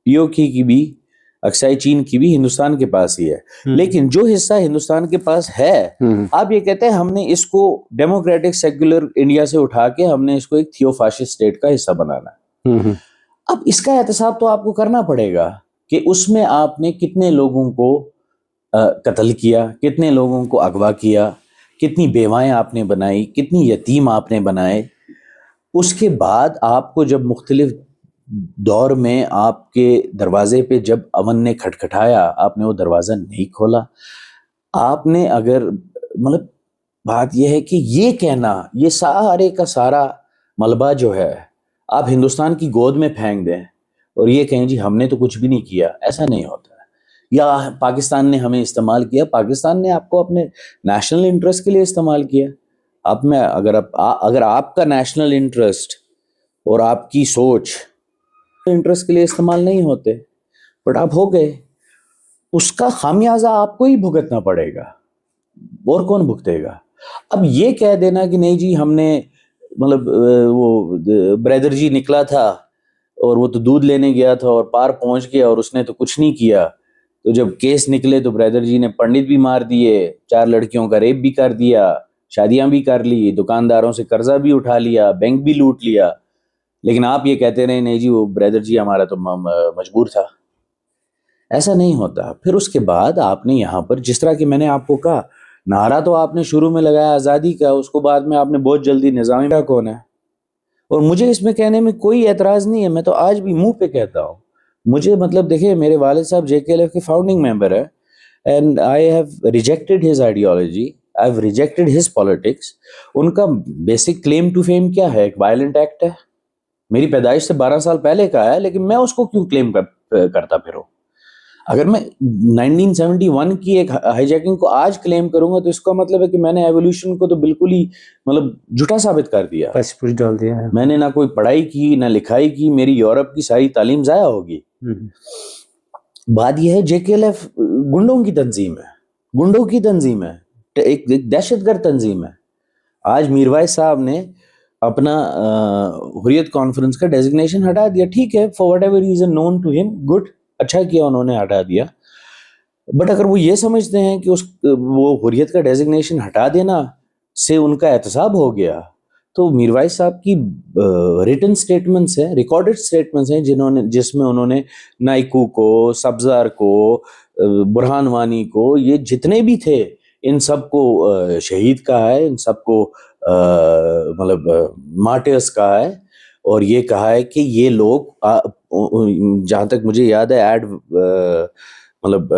POK کی بھی، اکسائی چین کی بھی ہندوستان کے پاس ہی ہے. لیکن جو حصہ ہندوستان کے پاس ہے، آپ یہ کہتے ہیں ہم نے اس کو ڈیموکریٹک سیکولر انڈیا سے اٹھا کے ہم نے اس کو ایک تھیو فاشسٹ اسٹیٹ کا حصہ بنانا ہے. اب اس کا احتساب تو آپ کو کرنا پڑے گا کہ اس میں آپ نے کتنے لوگوں کو قتل کیا، کتنے لوگوں کو اغوا کیا، کتنی بیوائیں آپ نے بنائی، کتنی یتیم آپ نے بنائے. اس کے بعد آپ کو جب مختلف دور میں آپ کے دروازے پہ جب امن نے کھٹکھٹایا، آپ نے وہ دروازہ نہیں کھولا. آپ نے اگر مطلب بات یہ ہے کہ یہ کہنا، یہ سارے کا سارا ملبہ جو ہے آپ ہندوستان کی گود میں پھینک دیں اور یہ کہیں جی ہم نے تو کچھ بھی نہیں کیا، ایسا نہیں ہوتا. یا پاکستان نے ہمیں استعمال کیا، پاکستان نے آپ کو اپنے نیشنل انٹرسٹ کے لیے استعمال کیا. اب میں اگر آپ کا نیشنل انٹرسٹ اور آپ کی سوچ انٹرسٹ کے لیے استعمال نہیں ہوتے، بٹ آپ ہو گئے، اس کا خامیازہ آپ کو ہی بھگتنا پڑے گا، اور کون بھگتے گا؟ اب یہ کہہ دینا کہ نہیں جی ہم نے مطلب وہ بریدر جی نکلا تھا اور وہ تو دودھ لینے گیا تھا اور پار پہنچ گیا اور اس نے تو کچھ نہیں کیا، تو جب کیس نکلے تو بریدر جی نے پنڈت بھی مار دیے، 4 لڑکیوں کا ریپ بھی کر دیا، شادیاں بھی کر لی، دکانداروں سے قرضہ بھی اٹھا لیا، بینک بھی لوٹ لیا. لیکن آپ یہ کہتے رہے نہیں جی وہ بریدر جی ہمارا تو مجبور تھا. ایسا نہیں ہوتا. پھر اس کے بعد آپ نے یہاں پر جس طرح کہ میں نے آپ کو کہا، نعرہ تو آپ نے شروع میں لگایا آزادی کا، اس کو بعد میں آپ نے بہت جلدی نظامی کا کون ہے. اور مجھے اس میں کہنے میں کوئی اعتراض نہیں ہے، میں تو آج بھی منہ پہ کہتا ہوں. مجھے مطلب دیکھیں میرے والد صاحب JKLF کے فاؤنڈنگ ممبر ہیں، and I have rejected his ideology, I have rejected his politics. ان کا بیسک کلیم ٹو فیم کیا ہے؟ ایک وائلنٹ ایکٹ ہے، میری پیدائش سے 12 سال پہلے کا ہے، لیکن میں اس کو کیوں کلیم کرتا پھروں؟ اگر میں 1971 کی ایک ہائی جیکنگ کو آج کلیم کروں گا تو اس کا مطلب ہے کہ میں نے ایولیوشن کو تو بالکل ہی مطلب جھوٹا ثابت کر دیا، پچ ڈال دیا ہے. میں نے نہ کوئی پڑھائی کی نہ لکھائی کی، میری یورپ کی ساری تعلیم ضائع ہوگی. بات یہ ہے JKLF گنڈوں کی تنظیم ہے، ایک دہشت گرد تنظیم ہے. آج میروائس صاحب نے اپنا حریت کانفرنس کا ڈیزگنیشن ہٹا دیا، ٹھیک ہے، for whatever reason known to ہم، گڈ، اچھا کیا انہوں نے ہٹا دیا. بٹ اگر وہ یہ سمجھتے ہیں کہ وہ حریت کا ڈیزگنیشن ہٹا دینا سے ان کا احتساب ہو گیا، تو میر وائس صاحب کی ریٹن سٹیٹمنٹس ہیں, ریکارڈڈ سٹیٹمنٹس ہیں جس میں انہوں نے نائکو کو, سبزار کو, برہان وانی کو, یہ جتنے بھی تھے ان سب کو شہید کہا ہے, ان سب کو مطلب مارٹرز کہا ہے, اور یہ کہا ہے کہ یہ لوگ, جہاں تک مجھے یاد ہے مطلب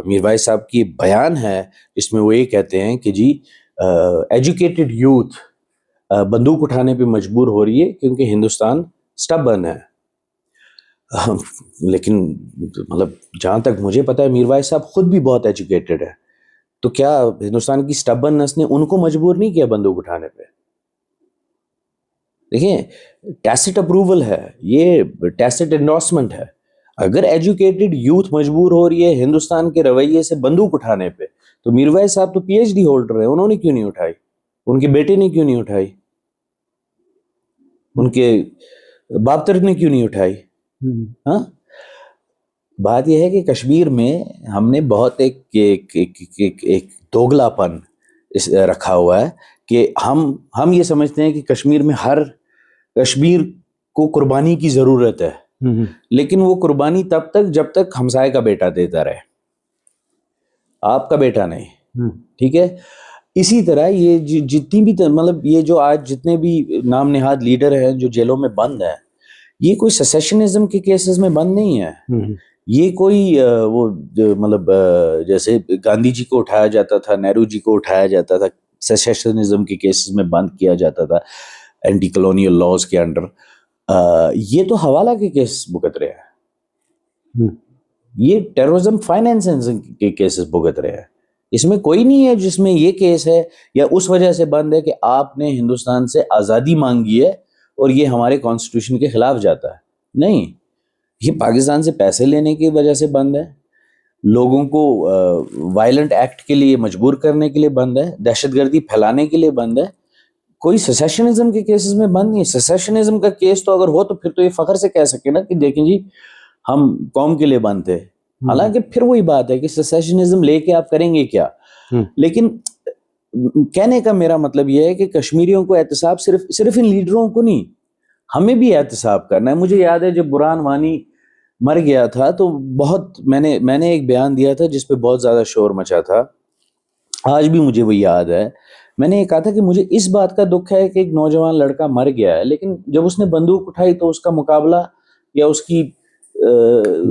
میر وائس صاحب کی بیان ہے جس میں وہ یہ کہتے ہیں کہ جی ایجوکیٹڈ یوتھ بندوق اٹھانے پہ مجبور ہو رہی ہے کیونکہ ہندوستان سٹبرن ہے. لیکن مطلب جہاں تک مجھے پتا ہے میر وائس صاحب خود بھی بہت ایجوکیٹڈ ہے, تو کیا ہندوستان کی سٹبرنس نے ان کو مجبور نہیں کیا بندوق اٹھانے پہ؟ دیکھیں ٹیسٹ اپروول ہے, یہ ٹیسٹ انڈورسمنٹ ہے. اگر ایجوکیٹڈ یوتھ مجبور ہو رہی ہے ہندوستان کے رویے سے بندوق اٹھانے پہ, تو میر وائس صاحب تو پی ایچ ڈی ہولڈر ہیں, انہوں نے کیوں نہیں اٹھائی؟ ان کے بیٹے نے کیوں نہیں اٹھائی؟ ان کے بابتر نے کیوں نہیں اٹھائی؟ ہاں, بات یہ ہے کہ کشمیر میں ہم نے بہت ایک دوگلا پن رکھا ہوا ہے کہ ہم یہ سمجھتے ہیں کہ کشمیر میں کشمیر کو قربانی کی ضرورت ہے, لیکن وہ قربانی تب تک جب تک ہمسائے کا بیٹا دیتا رہے, آپ کا بیٹا نہیں. ٹھیک ہے, اسی طرح یہ جتنی بھی مطلب یہ جو آج جتنے بھی نام نہاد لیڈر ہیں جو جیلوں میں بند ہیں, یہ کوئی سیسیشنزم کے کیسز میں بند نہیں ہے. یہ کوئی وہ مطلب جیسے گاندھی جی کو اٹھایا جاتا تھا, نہرو جی کو اٹھایا جاتا تھا, سیسیشنزم کے کیسز میں بند کیا جاتا تھا اینٹی کلونیل لاز کے انڈر, یہ تو حوالہ کے کیس بھگت رہے ہیں, یہ ٹیررزم فائنینسنگ کے کیسز بھگت رہے ہیں. اس میں کوئی نہیں ہے جس میں یہ کیس ہے یا اس وجہ سے بند ہے کہ آپ نے ہندوستان سے آزادی مانگی ہے اور یہ ہمارے کانسٹیٹیوشن کے خلاف جاتا ہے. نہیں, یہ پاکستان سے پیسے لینے کی وجہ سے بند ہے, لوگوں کو وائلنٹ ایکٹ کے لیے مجبور کرنے کے لیے بند ہے, دہشت گردی پھیلانے کے لیے بند ہے. کوئی سیسیشنزم کے کیسز میں بند نہیں. سیسیشنزم کا کیس تو اگر ہو تو پھر تو یہ فخر سے کہہ سکے نا کہ دیکھیں جی ہم قوم کے لیے بند تھے, حالانکہ پھر وہی بات ہے کہ سیسیشنزم لے کے آپ کریں گے کیا. لیکن کہنے کا میرا مطلب یہ ہے کہ کشمیریوں کو احتساب صرف ان لیڈروں کو نہیں, ہمیں بھی احتساب کرنا ہے. مجھے یاد ہے جب برہان وانی مر گیا تھا تو بہت میں نے ایک بیان دیا تھا جس پہ بہت زیادہ شور مچا تھا, آج بھی مجھے وہ یاد ہے. میں نے یہ کہا تھا کہ مجھے اس بات کا دکھ ہے کہ ایک نوجوان لڑکا مر گیا ہے, لیکن جب اس نے بندوق اٹھائی تو اس کا مقابلہ یا اس کی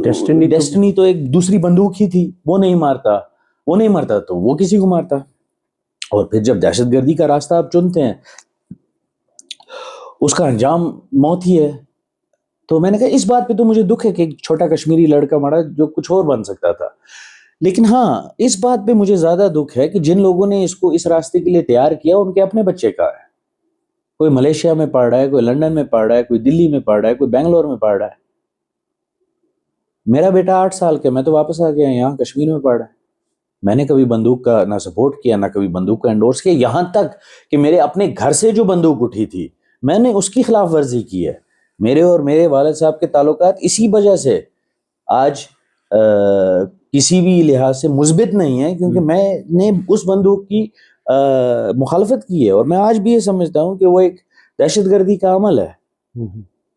ڈیسٹنی تو ایک دوسری بندوق ہی تھی. وہ نہیں مرتا تو وہ کسی کو مارتا. اور پھر جب دہشت گردی کا راستہ آپ چنتے ہیں اس کا انجام موت ہی ہے. تو میں نے کہا اس بات پہ تو مجھے دکھ ہے کہ ایک چھوٹا کشمیری لڑکا مرا جو کچھ اور بن سکتا تھا. لیکن ہاں اس بات پہ مجھے زیادہ دکھ ہے کہ جن لوگوں نے اس کو اس راستے کے لیے تیار کیا ان کے اپنے بچے کا ہے. کوئی ملیشیا میں پڑھ رہا ہے, کوئی لندن میں پڑھ رہا ہے, کوئی دلی میں پڑھ رہا ہے, کوئی بنگلور میں پڑھ رہا ہے. میرا بیٹا 8 سال کا, میں تو واپس آ گیا یہاں کشمیر میں پڑھ رہا ہے. میں نے کبھی بندوق کا نہ سپورٹ کیا نہ کبھی بندوق کا انڈورس کیا, یہاں تک کہ میرے اپنے گھر سے جو بندوق اٹھی تھی میں نے اس کی خلاف ورزی کی ہے. میرے اور میرے والد صاحب کے تعلقات اسی وجہ سے آج کسی بھی لحاظ سے مثبت نہیں ہے, کیونکہ میں نے اس بندوق کی مخالفت کی ہے. اور میں آج بھی یہ سمجھتا ہوں کہ وہ ایک دہشت گردی کا عمل ہے.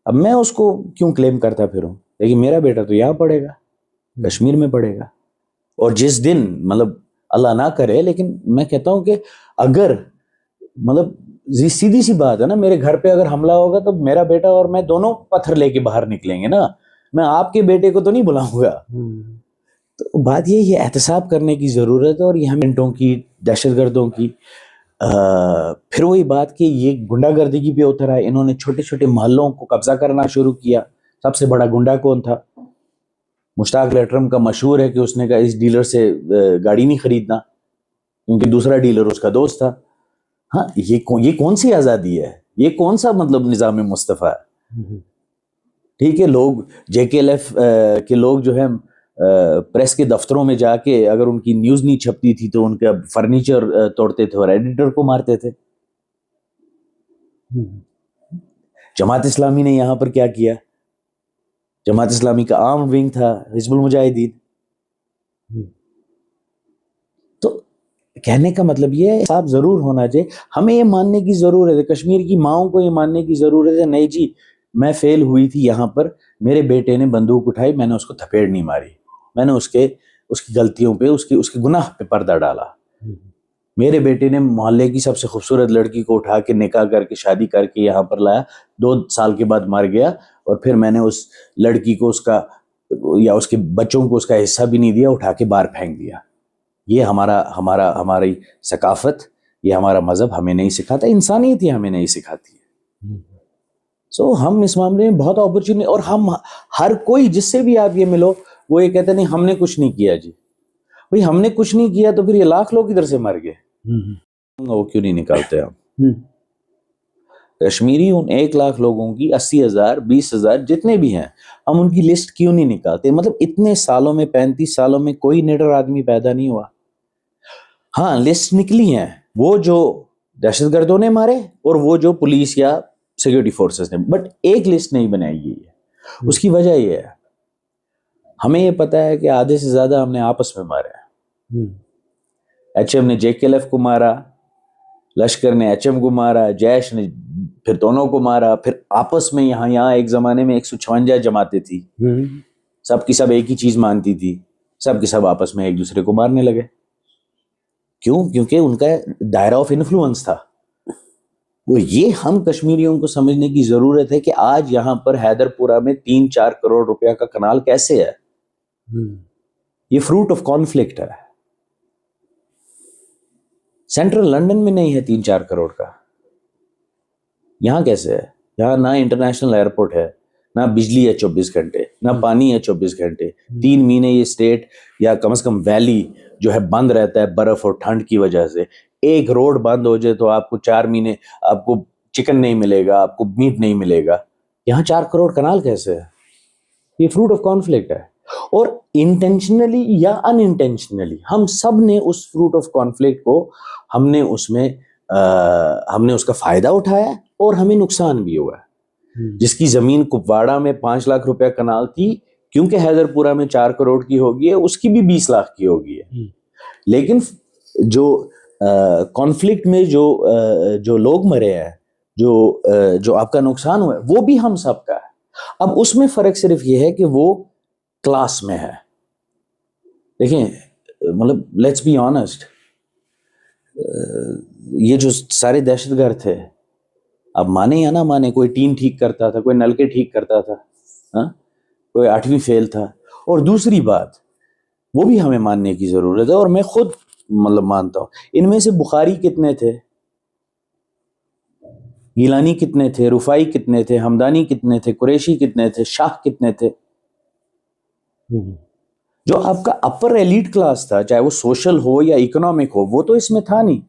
اب میں اس کو کیوں کلیم کرتا پھروں, لیکن میرا بیٹا تو یہاں پڑھے گا, کشمیر میں پڑھے گا. اور جس دن مطلب اللہ نہ کرے, لیکن میں کہتا ہوں کہ اگر مطلب سیدھی سی بات ہے نا, میرے گھر پہ اگر حملہ ہوگا تو میرا بیٹا اور میں دونوں پتھر لے کے باہر نکلیں گے نا, میں آپ کے بیٹے کو تو نہیں بلاؤں گا. تو بات یہ احتساب کرنے کی ضرورت ہے, اور یہ منٹوں کی دہشت گردوں کی پھر وہی بات کہ یہ گنڈا گردگی پہ اتر آئے. انہوں نے چھوٹے چھوٹے محلوں کو قبضہ کرنا شروع کیا. سب سے بڑا گنڈا کون تھا؟ مشتاق لیٹرم کا مشہور ہے کہ اس نے کہا اس ڈیلر سے گاڑی نہیں خریدنا کیونکہ دوسرا ڈیلر اس کا دوست تھا. ہاں, یہ کون سی آزادی ہے؟ یہ کون سا مطلب نظام مصطفیٰ ہے؟ ٹھیک ہے, لوگ جے کے ایل ایف کے لوگ جو ہے پریس کے دفتروں میں جا کے اگر ان کی نیوز نہیں چھپتی تھی تو ان کا فرنیچر توڑتے تھے اور ایڈیٹر کو مارتے تھے. جماعت اسلامی نے یہاں پر کیا کیا؟ جماعت اسلامی کا عام ونگ تھا حزب المجاہدین. تو کہنے کا مطلب یہ ہے صاحب ضرور ہونا چاہیے. ہمیں یہ ماننے کی ضرورت ہے, کشمیر کی ماؤں کو یہ ماننے کی ضرورت ہے, نہیں جی میں فیل ہوئی تھی یہاں پر, میرے بیٹے نے بندوق اٹھائی, میں نے اس کو تھپیڑ نہیں ماری, میں نے اس کی غلطیوں پہ اس کے گناہ پہ پردہ ڈالا. میرے بیٹے نے محلے کی سب سے خوبصورت لڑکی کو اٹھا کے نکاح کر کے شادی کر کے یہاں پر لایا, 2 سال کے بعد مر گیا, اور پھر میں نے اس لڑکی کو اس کا یا اس کے بچوں کو اس کا حصہ بھی نہیں دیا, اٹھا کے باہر پھینک دیا. یہ ہماری ثقافت, یہ ہمارا مذہب ہمیں نہیں سکھاتا, انسانیت ہی ہمیں نہیں سکھاتی ہے. سو ہم اس معاملے میں بہت اپرچونیٹی, اور ہم ہر کوئی جس سے بھی آپ یہ ملو وہ یہ کہتے نہیں ہم نے کچھ نہیں کیا. جی بھئی ہم نے کچھ نہیں کیا تو پھر یہ لاکھ لوگ ادھر سے مر گئے, وہ کیوں نہیں نکالتے ہم؟ کشمیری ان 1 لاکھ لوگوں کی 80,000 20,000 جتنے بھی ہیں, ہم ان کی لسٹ کیوں نہیں نکالتے؟ مطلب اتنے سالوں میں 35 سالوں میں کوئی نڈر آدمی پیدا نہیں ہوا. ہاں لسٹ نکلی ہیں, وہ جو دہشت گردوں نے مارے اور وہ جو پولیس یا سیکورٹی فورسز نے, بٹ ایک لسٹ نہیں بنائی گئی ہے. اس کی وجہ یہ ہے, ہمیں یہ پتا ہے کہ آدھے سے زیادہ ہم نے آپس میں مارے ہیں. ایچ ایم نے JKLF کو مارا, لشکر نے HM کو مارا, جیش نے پھر دونوں کو مارا, پھر آپس میں یہاں ایک زمانے میں 156 جماعتیں تھی, سب کی سب ایک ہی چیز مانتی تھی, سب کی سب آپس میں ایک دوسرے کو مارنے لگے. کیوں؟ کیونکہ ان کا دائرہ آف انفلوئنس تھا وہ. یہ ہم کشمیریوں کو سمجھنے کی ضرورت ہے کہ آج یہاں پر حیدر پورہ میں 3-4 کروڑ روپیہ کا کنال کیسے ہے؟ یہ فروٹ آف کانفلکٹ ہے. سینٹرل لنڈن میں نہیں ہے 3-4 کروڑ کا, یہاں کیسے ہے؟ یہاں نہ انٹرنیشنل ایئرپورٹ ہے, نہ بجلی ہے 24 گھنٹے, نہ پانی ہے 24 گھنٹے. 3 مہینے یہ اسٹیٹ یا کم از کم ویلی جو ہے بند رہتا ہے برف اور ٹھنڈ کی وجہ سے. ایک روڈ بند ہو جائے تو آپ کو 4 مہینے آپ کو چکن نہیں ملے گا, آپ کو میٹ نہیں ملے گا. یہاں 4 کروڑ کنال کیسے ہے؟ یہ فروٹ آف کانفلکٹ ہے. اور انٹینشنلی یا ان انٹینشنلی ہم سب نے اس فروٹ آف کانفلکٹ کو ہم نے اس کا فائدہ اٹھایا اور ہمیں نقصان بھی ہوا. جس کی زمین کپواڑہ میں 5 لاکھ روپے کنال تھی, کیونکہ حیدر پورہ میں 4 کروڑ کی ہوگی ہے, اس کی بھی 20 لاکھ کی ہوگی ہے. لیکن جو کانفلکٹ میں جو لوگ مرے ہیں, جو آپ کا نقصان ہوا ہے, وہ بھی ہم سب کا ہے. اب اس میں فرق صرف یہ ہے کہ وہ کلاس میں ہے. دیکھیں مطلب لیٹس بی آنیسٹ, یہ جو سارے دہشت گرد تھے, اب مانے یا نہ مانے, کوئی ٹین ٹھیک کرتا تھا, کوئی نلکے ٹھیک کرتا تھا, کوئی 8ویں فیل تھا. اور دوسری بات وہ بھی ہمیں ماننے کی ضرورت ہے, اور میں خود مطلب مانتا ہوں, ان میں سے بخاری کتنے تھے, گیلانی کتنے تھے, رفائی کتنے تھے, ہمدانی کتنے تھے, قریشی کتنے تھے, شاہ کتنے تھے. جو آپ کا اپر ایلیٹ کلاس تھا, چاہے وہ سوشل ہو یا اکنامک ہو, وہ تو اس میں تھا نہیں.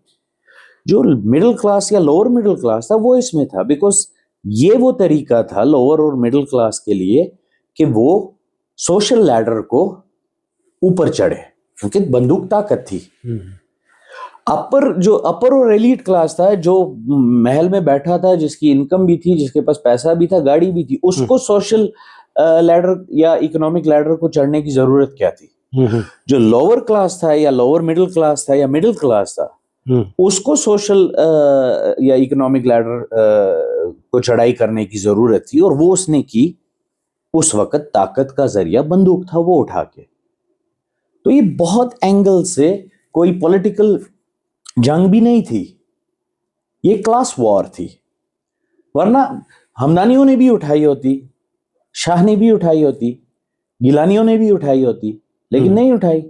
جو مڈل کلاس یا لوور مڈل کلاس تھا وہ اس میں تھا, بیکاز یہ وہ طریقہ تھا لوور اور مڈل کلاس کے لیے کہ وہ سوشل لیڈر کو اوپر چڑھے, کیونکہ بندوق طاقت تھی. اپر اور ایلیٹ کلاس تھا, جو محل میں بیٹھا تھا, جس کی انکم بھی تھی, جس کے پاس پیسہ بھی تھا, گاڑی بھی تھی, اس کو سوشل لیڈر یا اکنامک لیڈر کو چڑھنے کی ضرورت کیا تھی؟ جو لوور کلاس تھا یا لوور مڈل کلاس تھا یا مڈل کلاس تھا, اس کو سوشل یا اکنامک لیڈر کو چڑھائی کرنے کی ضرورت تھی, اور وہ اس نے کی. اس وقت طاقت کا ذریعہ بندوق تھا, وہ اٹھا کے. تو یہ بہت اینگل سے کوئی پولیٹیکل جنگ بھی نہیں تھی, یہ کلاس وار تھی. ورنہ ہمدانیوں نے بھی اٹھائی ہوتی, شاہ نے بھی اٹھائی ہوتی, گیلانیوں نے بھی اٹھائی ہوتی, لیکن نہیں اٹھائی.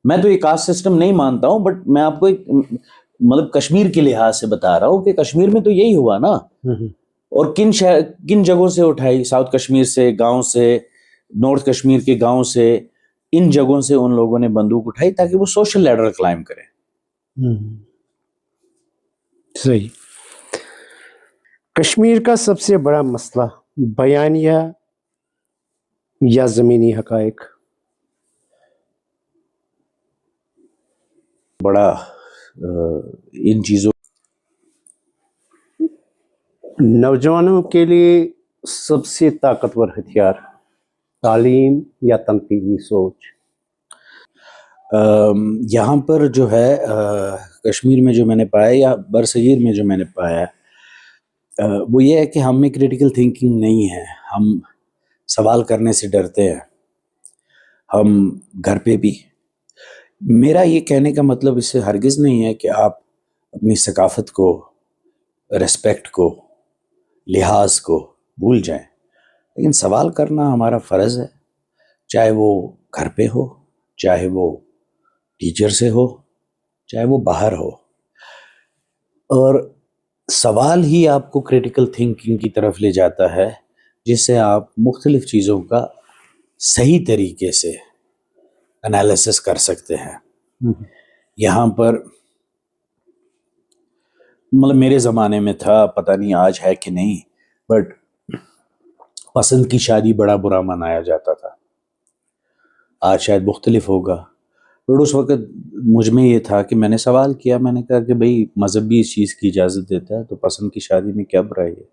میں تو یہ کاسٹ سسٹم نہیں مانتا ہوں, بٹ میں آپ کو ایک مطلب کشمیر کے لحاظ سے بتا رہا ہوں کہ کشمیر میں تو یہی ہوا نا. اور کن جگہوں سے اٹھائی؟ ساؤتھ کشمیر سے, گاؤں سے, نارتھ کشمیر کے گاؤں سے, ان جگہوں سے ان لوگوں نے بندوق اٹھائی تاکہ وہ سوشل لیڈر کلائم کریں. صحیح. کشمیر کا سب سے بڑا مسئلہ بیانیہ یا زمینی حقائق؟ بڑا ان چیزوں نوجوانوں کے لیے سب سے طاقتور ہتھیار تعلیم یا تنقیدی سوچ؟ یہاں پر جو ہے کشمیر میں جو میں نے پایا یا برصغیر میں جو میں نے پایا وہ یہ ہے کہ ہم میں کریٹیکل تھنکنگ نہیں ہے. ہم سوال کرنے سے ڈرتے ہیں. ہم گھر پہ بھی، میرا یہ کہنے کا مطلب اس سے ہرگز نہیں ہے کہ آپ اپنی ثقافت کو، ریسپیکٹ کو، لحاظ کو بھول جائیں، لیکن سوال کرنا ہمارا فرض ہے، چاہے وہ گھر پہ ہو، چاہے وہ ٹیچر سے ہو، چاہے وہ باہر ہو. اور سوال ہی آپ کو کریٹیکل تھنکنگ کی طرف لے جاتا ہے، جس سے آپ مختلف چیزوں کا صحیح طریقے سے انالیسس کر سکتے ہیں. یہاں پر مطلب میرے زمانے میں تھا، پتہ نہیں آج ہے کہ نہیں، بٹ پسند کی شادی بڑا برا منایا جاتا تھا. آج شاید مختلف ہوگا، بٹ اس وقت مجھ میں یہ تھا کہ میں نے سوال کیا، میں نے کہا کہ بھئی مذہب بھی اس چیز کی اجازت دیتا ہے، تو پسند کی شادی میں کیا برائی ہے؟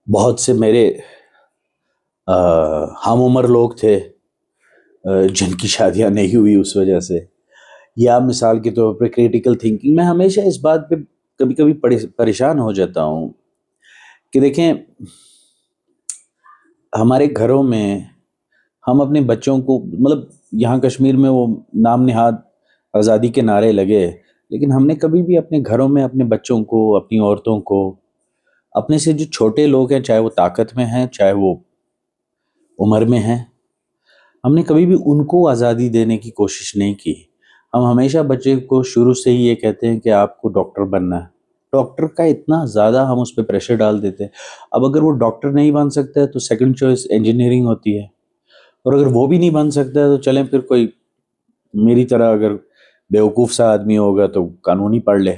بہت سے میرے ہم عمر لوگ تھے جن کی شادیاں نہیں ہوئی اس وجہ سے. یا مثال کے طور پر کریٹیکل تھنکنگ، میں ہمیشہ اس بات پہ کبھی کبھی پریشان ہو جاتا ہوں کہ دیکھیں ہمارے گھروں میں ہم اپنے بچوں کو، مطلب یہاں کشمیر میں وہ نام نہاد آزادی کے نعرے لگے، لیکن ہم نے کبھی بھی اپنے گھروں میں اپنے بچوں کو، اپنی عورتوں کو، اپنے سے جو چھوٹے لوگ ہیں، چاہے وہ طاقت میں ہیں چاہے وہ عمر میں ہیں، ہم نے کبھی بھی ان کو آزادی دینے کی کوشش نہیں کی. ہم ہمیشہ بچے کو شروع سے ہی یہ کہتے ہیں کہ آپ کو ڈاکٹر بننا ہے. ڈاکٹر کا اتنا زیادہ ہم اس پہ پریشر ڈال دیتے ہیں. اب اگر وہ ڈاکٹر نہیں بن سکتا ہے تو سیکنڈ چوائس انجینئرنگ ہوتی ہے، اور اگر وہ بھی نہیں بن سکتا ہے تو چلیں پھر کوئی میری طرح اگر بیوقوف سا آدمی ہوگا تو قانونی پڑھ لے.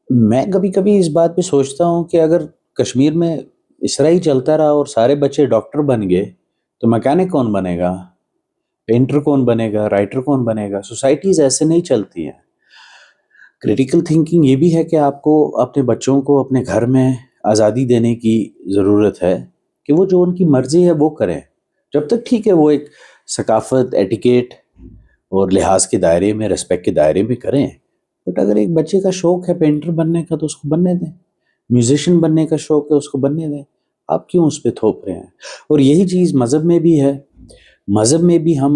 میں کبھی کبھی اس بات پہ سوچتا ہوں کہ اگر کشمیر میں اس طرح ہی چلتا رہا اور سارے بچے ڈاکٹر بن گئے تو میکینک کون بنے گا، پینٹر کون بنے گا، رائٹر کون بنے گا؟ سوسائٹیز ایسے نہیں چلتی ہیں. کریٹیکل تھنکنگ یہ بھی ہے کہ آپ کو اپنے بچوں کو اپنے گھر میں آزادی دینے کی ضرورت ہے کہ وہ جو ان کی مرضی ہے وہ کریں، جب تک ٹھیک ہے وہ ایک ثقافت، ایٹیکیٹ اور لحاظ کے دائرے میں، ریسپیکٹ کے دائرے میں کریں. بٹ اگر ایک بچے کا شوق ہے پینٹر بننے کا تو اس کو بننے دیں، میوزیشین بننے کا شوق ہے اس کو بننے دیں. آپ کیوں اس پہ تھوپ رہے ہیں؟ اور یہی چیز مذہب میں بھی ہے. مذہب میں بھی ہم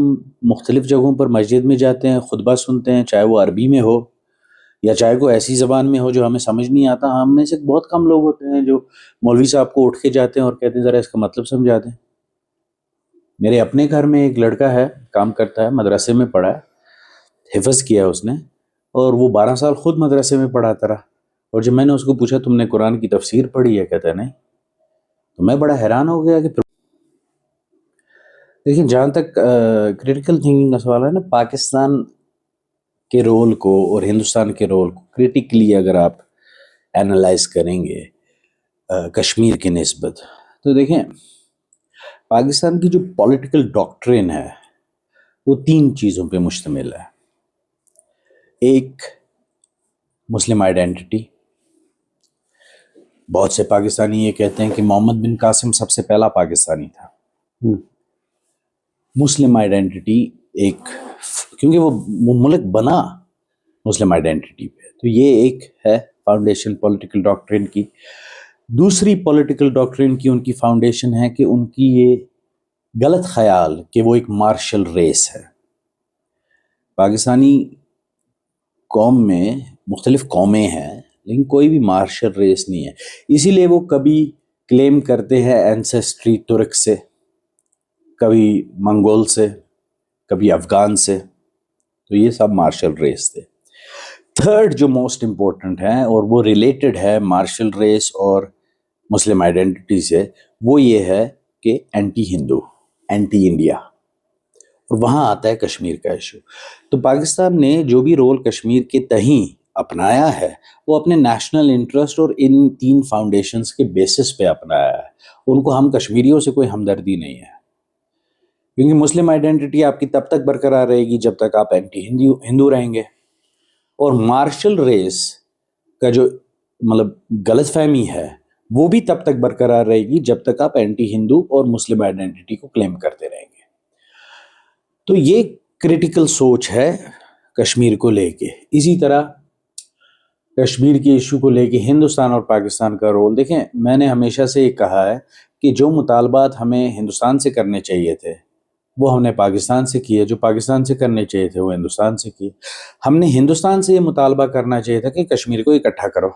مختلف جگہوں پر مسجد میں جاتے ہیں، خطبہ سنتے ہیں، چاہے وہ عربی میں ہو یا چاہے کوئی ایسی زبان میں ہو جو ہمیں سمجھ نہیں آتا. ہم میں سے بہت کم لوگ ہوتے ہیں جو مولوی صاحب کو اٹھ کے جاتے ہیں اور کہتے ہیں ذرا اس کا مطلب سمجھا دیں. میرے اپنے گھر میں ایک لڑکا ہے، کام کرتا ہے، مدرسے میں پڑھا ہے، حفظ کیا اس نے، اور وہ 12 سال خود مدرسے میں پڑھاتا رہا. اور جب میں نے اس کو پوچھا تم نے قرآن کی تفسیر پڑھی ہے، کہتا ہے نہیں. تو میں بڑا حیران ہو گیا کہ لیکن جہاں تک کریٹیکل تھنکنگ کا سوال ہے نا، پاکستان کے رول کو اور ہندوستان کے رول کو کریٹیکلی اگر آپ اینالائز کریں گے کشمیر کی نسبت، تو دیکھیں پاکستان کی جو پولیٹیکل ڈاکٹرین ہے وہ 3 چیزوں پہ مشتمل ہے. ایک مسلم آئیڈینٹی. بہت سے پاکستانی یہ کہتے ہیں کہ محمد بن قاسم سب سے پہلا پاکستانی تھا. مسلم آئیڈینٹی ایک، کیونکہ وہ ملک بنا مسلم آئیڈینٹی پہ، تو یہ ایک ہے فاؤنڈیشن پولیٹیکل ڈاکٹرین کی. دوسری پولیٹیکل ڈاکٹرین کی ان کی فاؤنڈیشن ہے کہ ان کی یہ غلط خیال کہ وہ ایک مارشل ریس ہے. پاکستانی قوم میں مختلف قومیں ہیں لیکن کوئی بھی مارشل ریس نہیں ہے. اسی لیے وہ کبھی کلیم کرتے ہیں اینسیسٹری ترک سے، کبھی منگول سے، کبھی افغان سے، تو یہ سب مارشل ریس تھے. تھرڈ جو موسٹ امپورٹنٹ ہے اور وہ ریلیٹڈ ہے مارشل ریس اور مسلم آئیڈینٹی سے، وہ یہ ہے کہ اینٹی ہندو، اینٹی انڈیا، اور وہاں آتا ہے کشمیر کا ایشو. تو پاکستان نے جو بھی رول کشمیر کے تئیں اپنایا ہے وہ اپنے نیشنل انٹرسٹ اور ان 3 فاؤنڈیشنز کے بیسس پہ اپنایا ہے. ان کو ہم کشمیریوں سے کوئی ہمدردی نہیں ہے، کیونکہ مسلم آئیڈینٹی آپ کی تب تک برقرار رہے گی جب تک آپ اینٹی ہندو رہیں گے، اور مارشل ریس کا جو مطلب غلط فہمی ہے وہ بھی تب تک برقرار رہے گی جب تک آپ اینٹی ہندو اور مسلم آئیڈینٹی کو کلیم کرتے رہیں گے. تو یہ کریٹیکل سوچ ہے کشمیر کو لے کے. اسی طرح کشمیر کے ایشو کو لے کے ہندوستان اور پاکستان کا رول دیکھیں. میں نے ہمیشہ سے یہ کہا ہے کہ جو مطالبات ہمیں ہندوستان سے کرنے چاہیے تھے وہ ہم نے پاکستان سے کیے، جو پاکستان سے کرنے چاہیے تھے وہ ہندوستان سے کیے. ہم نے ہندوستان سے یہ مطالبہ کرنا چاہیے تھا کہ کشمیر کو اکٹھا کرو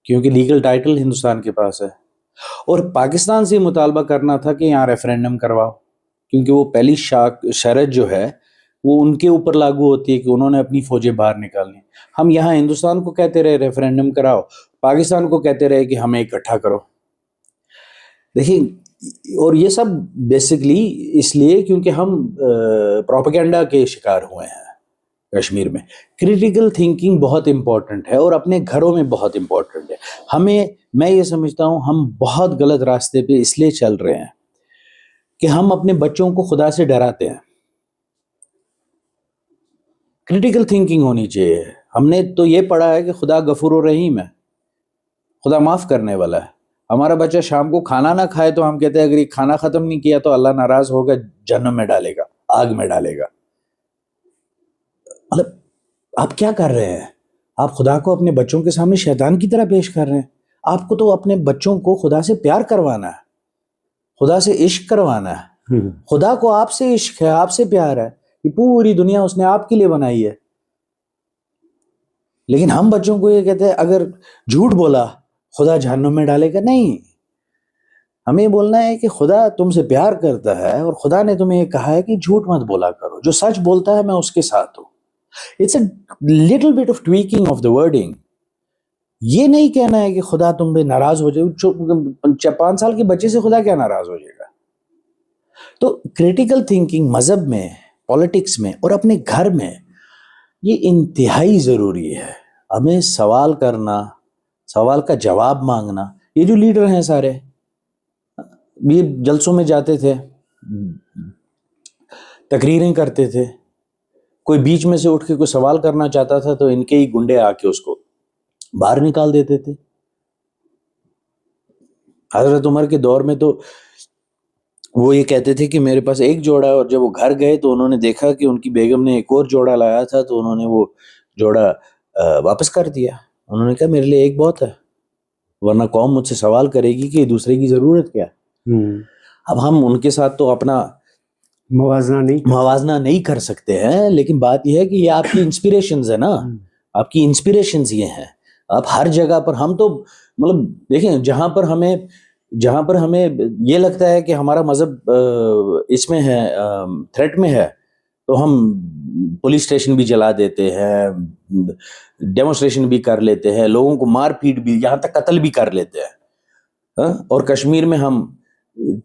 کیونکہ لیگل ٹائٹل ہندوستان کے پاس ہے، اور پاکستان سے یہ مطالبہ کرنا تھا کہ یہاں ریفرینڈم کرواؤ کیونکہ وہ پہلی شرط جو ہے وہ ان کے اوپر لاگو ہوتی ہے کہ انہوں نے اپنی فوجیں باہر نکالنی. ہم یہاں ہندوستان کو کہتے رہے ریفرینڈم کراؤ، پاکستان کو کہتے رہے کہ ہمیں اکٹھا کرو. دیکھیں، اور یہ سب بیسکلی اس لیے کیونکہ ہم پروپیگنڈا کے شکار ہوئے ہیں کشمیر میں. کریٹیکل تھنکنگ بہت امپورٹنٹ ہے اور اپنے گھروں میں بہت امپورٹنٹ ہے. میں یہ سمجھتا ہوں ہم بہت غلط راستے پہ اس لیے چل رہے ہیں کہ ہم اپنے بچوں کو خدا سے ڈراتے ہیں. کریٹیکل تھنکنگ ہونی چاہیے. ہم نے تو یہ پڑھا ہے کہ خدا غفور و رحیم ہے، خدا معاف کرنے والا ہے. ہمارا بچہ شام کو کھانا نہ کھائے تو ہم کہتے ہیں اگر یہ کھانا ختم نہیں کیا تو اللہ ناراض ہوگا، جہنم میں ڈالے گا، آگ میں ڈالے گا. مطلب آپ کیا کر رہے ہیں؟ آپ خدا کو اپنے بچوں کے سامنے شیطان کی طرح پیش کر رہے ہیں. آپ کو تو اپنے بچوں کو خدا سے پیار کروانا ہے، خدا سے عشق کروانا ہے. خدا کو آپ سے عشق ہے، آپ سے پیار ہے. یہ پوری دنیا اس نے آپ کے لیے بنائی ہے. لیکن ہم بچوں کو یہ کہتے ہیں اگر جھوٹ بولا خدا جہنم میں ڈالے گا. نہیں، ہمیں یہ بولنا ہے کہ خدا تم سے پیار کرتا ہے اور خدا نے تمہیں یہ کہا ہے کہ جھوٹ مت بولا کرو، جو سچ بولتا ہے میں اس کے ساتھ ہوں. It's a little bit of tweaking of the wording. یہ نہیں کہنا ہے کہ خدا تم پہ ناراض ہو جائے. 5 سال کے بچے سے خدا کیا ناراض ہو جائے گا؟ تو کریٹیکل تھنکنگ مذہب میں، پالیٹکس میں اور اپنے گھر میں یہ انتہائی ضروری ہے. ہمیں سوال کرنا، سوال کا جواب مانگنا. یہ جو لیڈر ہیں سارے یہ جلسوں میں جاتے تھے، تقریریں کرتے تھے، کوئی بیچ میں سے اٹھ کے کوئی سوال کرنا چاہتا تھا تو ان کے ہی گنڈے آ کے اس کو باہر نکال دیتے تھے. حضرت عمر کے دور میں تو وہ یہ کہتے تھے کہ میرے پاس ایک جوڑا ہے، اور جب وہ گھر گئے تو انہوں نے دیکھا کہ ان کی بیگم نے ایک اور جوڑا لایا تھا تو انہوں نے وہ جوڑا واپس کر دیا. انہوں نے کہا میرے لیے ایک بہت ہے، ورنہ قوم مجھ سے سوال کرے گی کہ دوسرے کی ضرورت کیا. اب ہم ان کے ساتھ تو اپنا موازنہ نہیں کر سکتے ہیں، لیکن بات یہ ہے کہ یہ آپ کی انسپریشنز ہیں نا، آپ کی انسپریشنز یہ ہیں. آپ ہر جگہ پر، ہم تو مطلب دیکھیں جہاں پر ہمیں یہ لگتا ہے کہ ہمارا مذہب اس میں ہے، تھریٹ میں ہے، تو ہم پولیس اسٹیشن بھی جلا دیتے ہیں، ڈیمونسٹریشن بھی کر لیتے ہیں، لوگوں کو مار پیٹ بھی، یہاں تک قتل بھی کر لیتے ہیں. اور کشمیر میں ہم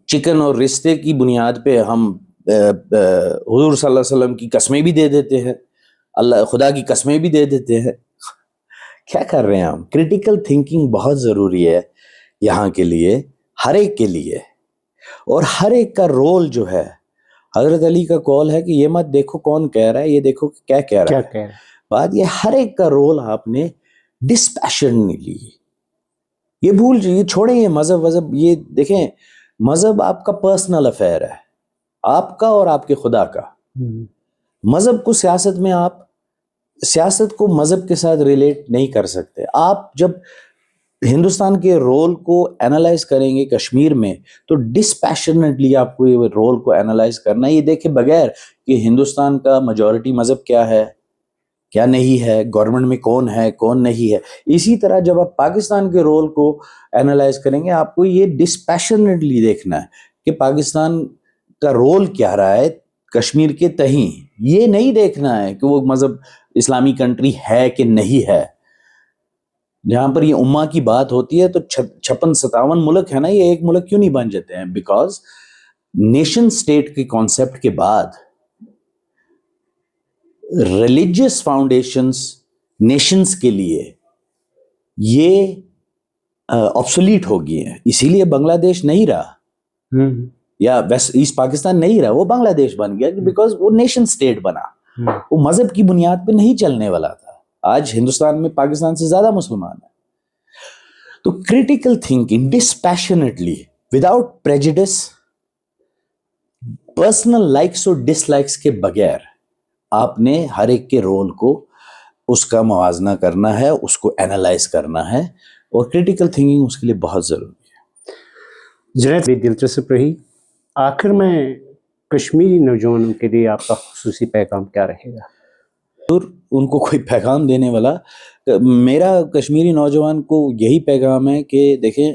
چکن اور رشتے کی بنیاد پہ ہم حضور صلی اللہ علیہ وسلم کی قسمیں بھی دے دیتے ہیں، اللہ خدا کی قسمیں بھی دے دیتے ہیں. کیا کر رہے ہیں ہم؟ کریٹیکل تھنکنگ بہت ضروری ہے یہاں کے لیے، ہر ایک کے لیے. اور ہر ایک کا رول جو ہے، حضرت علی کا قول ہے کہ یہ مت دیکھو کون کہہ رہا ہے، یہ دیکھو کہ کیا کہہ رہا ہے. بات یہ ہر ایک کا رول آپ نے ڈسپیشنلی، یہ بھول جائیے، چھوڑیں یہ مذہب. یہ دیکھیں مذہب آپ کا پرسنل افیئر ہے، آپ کا اور آپ کے خدا کا. مذہب کو سیاست میں، آپ سیاست کو مذہب کے ساتھ ریلیٹ نہیں کر سکتے. آپ جب ہندوستان کے رول کو اینالائز کریں گے کشمیر میں تو ڈسپیشنٹلی آپ کو یہ رول کو اینالائز کرنا ہے، یہ دیکھے بغیر کہ ہندوستان کا میجورٹی مذہب کیا ہے کیا نہیں ہے، گورنمنٹ میں کون ہے کون نہیں ہے. اسی طرح جب آپ پاکستان کے رول کو اینالائز کریں گے آپ کو یہ ڈسپیشنٹلی دیکھنا ہے کہ پاکستان کا رول کیا رہا ہے کشمیر کے تئیں. یہ نہیں دیکھنا ہے کہ وہ مذہب اسلامی کنٹری ہے کہ نہیں ہے. جہاں پر یہ امہ کی بات ہوتی ہے تو 56-57 ملک ہے نا، یہ ایک ملک کیوں نہیں بن جاتے ہیں؟ بیکاز نیشن سٹیٹ کے کانسیپٹ کے بعد ریلیجیس فاؤنڈیشنز نیشنز کے لیے یہ آبسولیٹ ہو گئی ہیں. اسی لیے بنگلہ دیش نہیں رہا یا ویسٹ ایسٹ پاکستان نہیں رہا، وہ بنگلہ دیش بن گیا بیکاز وہ نیشن سٹیٹ بنا، وہ مذہب کی بنیاد پہ نہیں چلنے والا تھا. آج ہندوستان میں پاکستان سے زیادہ مسلمان ہیں. تو critical thinking dispassionately without prejudice personal likes اور ڈس لائکس کے بغیر آپ نے ہر ایک کے رول کو اس کا موازنہ کرنا ہے, اس کو اینالائز کرنا ہے, اور کریٹیکل تھنکنگ اس کے لیے بہت ضروری ہے. جنید بھی دلچسپ رہی. آخر میں کشمیری نوجوانوں کے لیے آپ کا خصوصی پیغام کیا رہے گا؟ اور ان کو کوئی پیغام دینے والا, میرا کشمیری نوجوان کو یہی پیغام ہے کہ دیکھیں,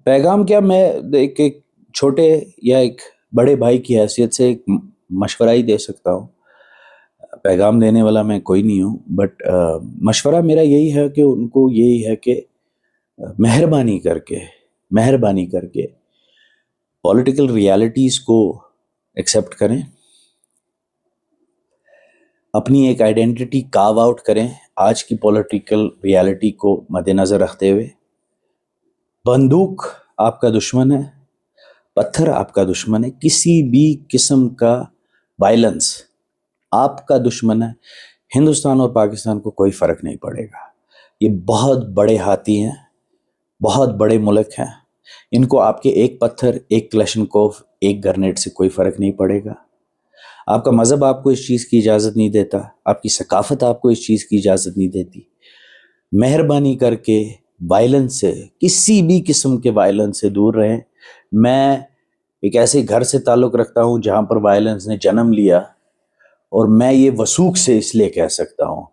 پیغام کیا, میں ایک چھوٹے یا ایک بڑے بھائی کی حیثیت سے ایک مشورہ ہی دے سکتا ہوں. پیغام دینے والا میں کوئی نہیں ہوں, بٹ مشورہ میرا یہی ہے کہ ان کو یہی ہے کہ مہربانی کر کے پولیٹیکل ریالٹیز کو ایکسیپٹ کریں, اپنی ایک آئیڈینٹی کارو آؤٹ کریں آج کی پولیٹیکل ریالٹی کو مد نظر رکھتے ہوئے. بندوق آپ کا دشمن ہے, پتھر آپ کا دشمن ہے, کسی بھی قسم کا وائلنس آپ کا دشمن ہے. ہندوستان اور پاکستان کو کوئی فرق نہیں پڑے گا. یہ بہت بڑے ہاتھی ہیں, بہت بڑے ملک ہیں, ان کو آپ کے ایک پتھر, ایک کلاشنکوف, ایک گرنیڈ سے کوئی فرق نہیں پڑے گا. آپ کا مذہب آپ کو اس چیز کی اجازت نہیں دیتا, آپ کی ثقافت آپ کو اس چیز کی اجازت نہیں دیتی. مہربانی کر کے وائلنس سے, کسی بھی قسم کے وائلنس سے دور رہیں. میں ایک ایسے گھر سے تعلق رکھتا ہوں جہاں پر وائلنس نے جنم لیا, اور میں یہ وثوق سے اس لیے کہہ سکتا ہوں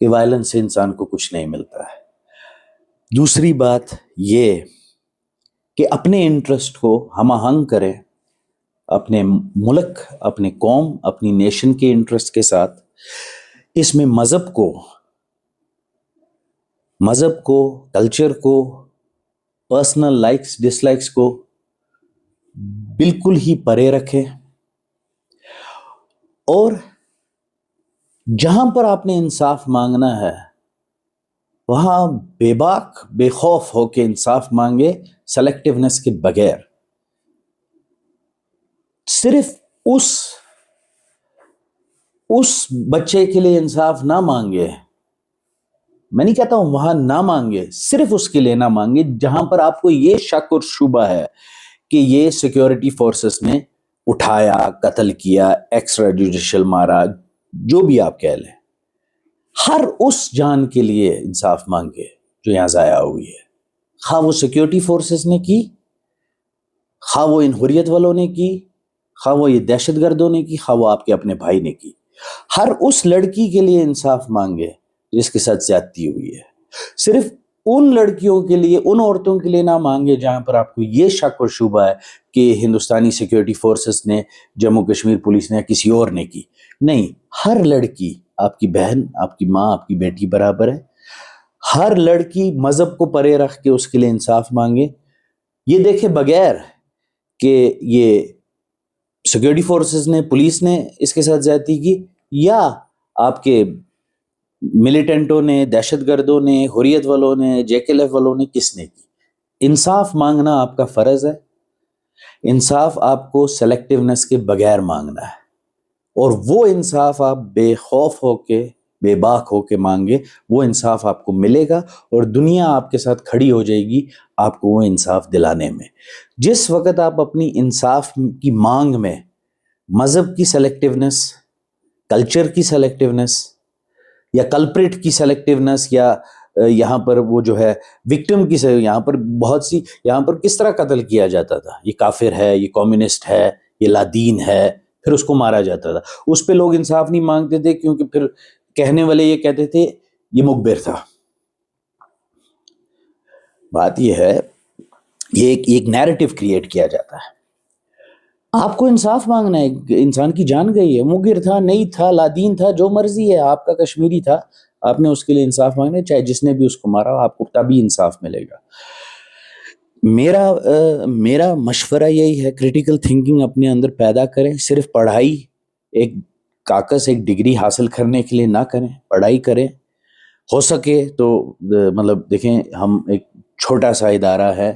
کہ وائلنس سے انسان کو کچھ نہیں ملتا ہے. دوسری بات یہ کہ اپنے انٹرسٹ کو ہم آہنگ کریں اپنے ملک, اپنے قوم, اپنی نیشن کے انٹرسٹ کے ساتھ. اس میں مذہب کو, کلچر کو, پرسنل لائکس ڈس لائکس کو بالکل ہی پرے رکھیں, اور جہاں پر آپ نے انصاف مانگنا ہے وہاں بے باک, بے خوف ہو کے انصاف مانگے, سلیکٹیونیس کے بغیر. صرف اس بچے کے لیے انصاف نہ مانگے, میں نہیں کہتا ہوں وہاں نہ مانگے, صرف اس کے لیے نہ مانگے جہاں پر آپ کو یہ شک اور شبہ ہے کہ یہ سیکیورٹی فورسز نے اٹھایا, قتل کیا, ایکسٹرا جوڈیشل مارا, جو بھی آپ کہہ لیں. ہر اس جان کے لیے انصاف مانگے جو یہاں ضائع ہوئی ہے, خواہ وہ سیکیورٹی فورسز نے کی, خواہ وہ ان حریت والوں نے کی, خواہ وہ یہ دہشت گردوں نے کی, خواہ وہ آپ کے اپنے بھائی نے کی. ہر اس لڑکی کے لیے انصاف مانگے جس کے ساتھ زیادتی ہوئی ہے. صرف ان لڑکیوں کے لیے, ان عورتوں کے لیے نہ مانگے جہاں پر آپ کو یہ شک اور شبہ ہے کہ ہندوستانی سیکیورٹی فورسز نے, جموں کشمیر پولیس نے, کسی اور نے کی. نہیں, ہر لڑکی آپ کی بہن, آپ کی ماں, آپ کی بیٹی برابر ہے. ہر لڑکی مذہب کو پرے رکھ کے اس کے لیے انصاف مانگے. یہ دیکھے بغیر کہ یہ سیکیورٹی فورسز نے, پولیس نے اس کے ساتھ زیادتی کی, یا آپ کے ملیٹنٹوں نے, دہشت گردوں نے, حریت والوں نے, JKLF والوں نے, کس نے کی. انصاف مانگنا آپ کا فرض ہے. انصاف آپ کو سلیکٹیونیس کے بغیر مانگنا ہے, اور وہ انصاف آپ بے خوف ہو کے, بے باک ہو کے مانگے, وہ انصاف آپ کو ملے گا, اور دنیا آپ کے ساتھ کھڑی ہو جائے گی آپ کو وہ انصاف دلانے میں. جس وقت آپ اپنی انصاف کی مانگ میں مذہب کی سلیکٹیونیس, کلچر کی سلیکٹیونیس, یا کلپریٹ کی سلیکٹیونیس, یا یہاں پر وہ جو ہے وکٹم کی, یہاں پر بہت سی, یہاں پر کس طرح قتل کیا جاتا تھا, یہ کافر ہے, یہ کمیونسٹ ہے, یہ لادین ہے, پھر اس کو مارا جاتا تھا. اس پہ لوگ انصاف نہیں مانگتے تھے کیونکہ پھر کہنے والے یہ کہتے تھے یہ مخبر تھا. بات یہ ہے, یہ ایک نیریٹو کریٹ کیا جاتا ہے. آپ کو انصاف مانگنا ہے. انسان کی جان گئی ہے, مخبر تھا, نہیں تھا, لادین تھا, جو مرضی ہے, آپ کا کشمیری تھا, آپ نے اس کے لیے انصاف مانگنا ہے, چاہے جس نے بھی اس کو مارا, آپ کو تبھی انصاف ملے گا. میرا مشورہ یہی ہے, کریٹیکل تھنکنگ اپنے اندر پیدا کریں. صرف پڑھائی, ایک کاغذ, ایک ڈگری حاصل کرنے کے لیے نہ کریں, پڑھائی کریں. ہو سکے تو مطلب دیکھیں, ہم ایک چھوٹا سا ادارہ ہے,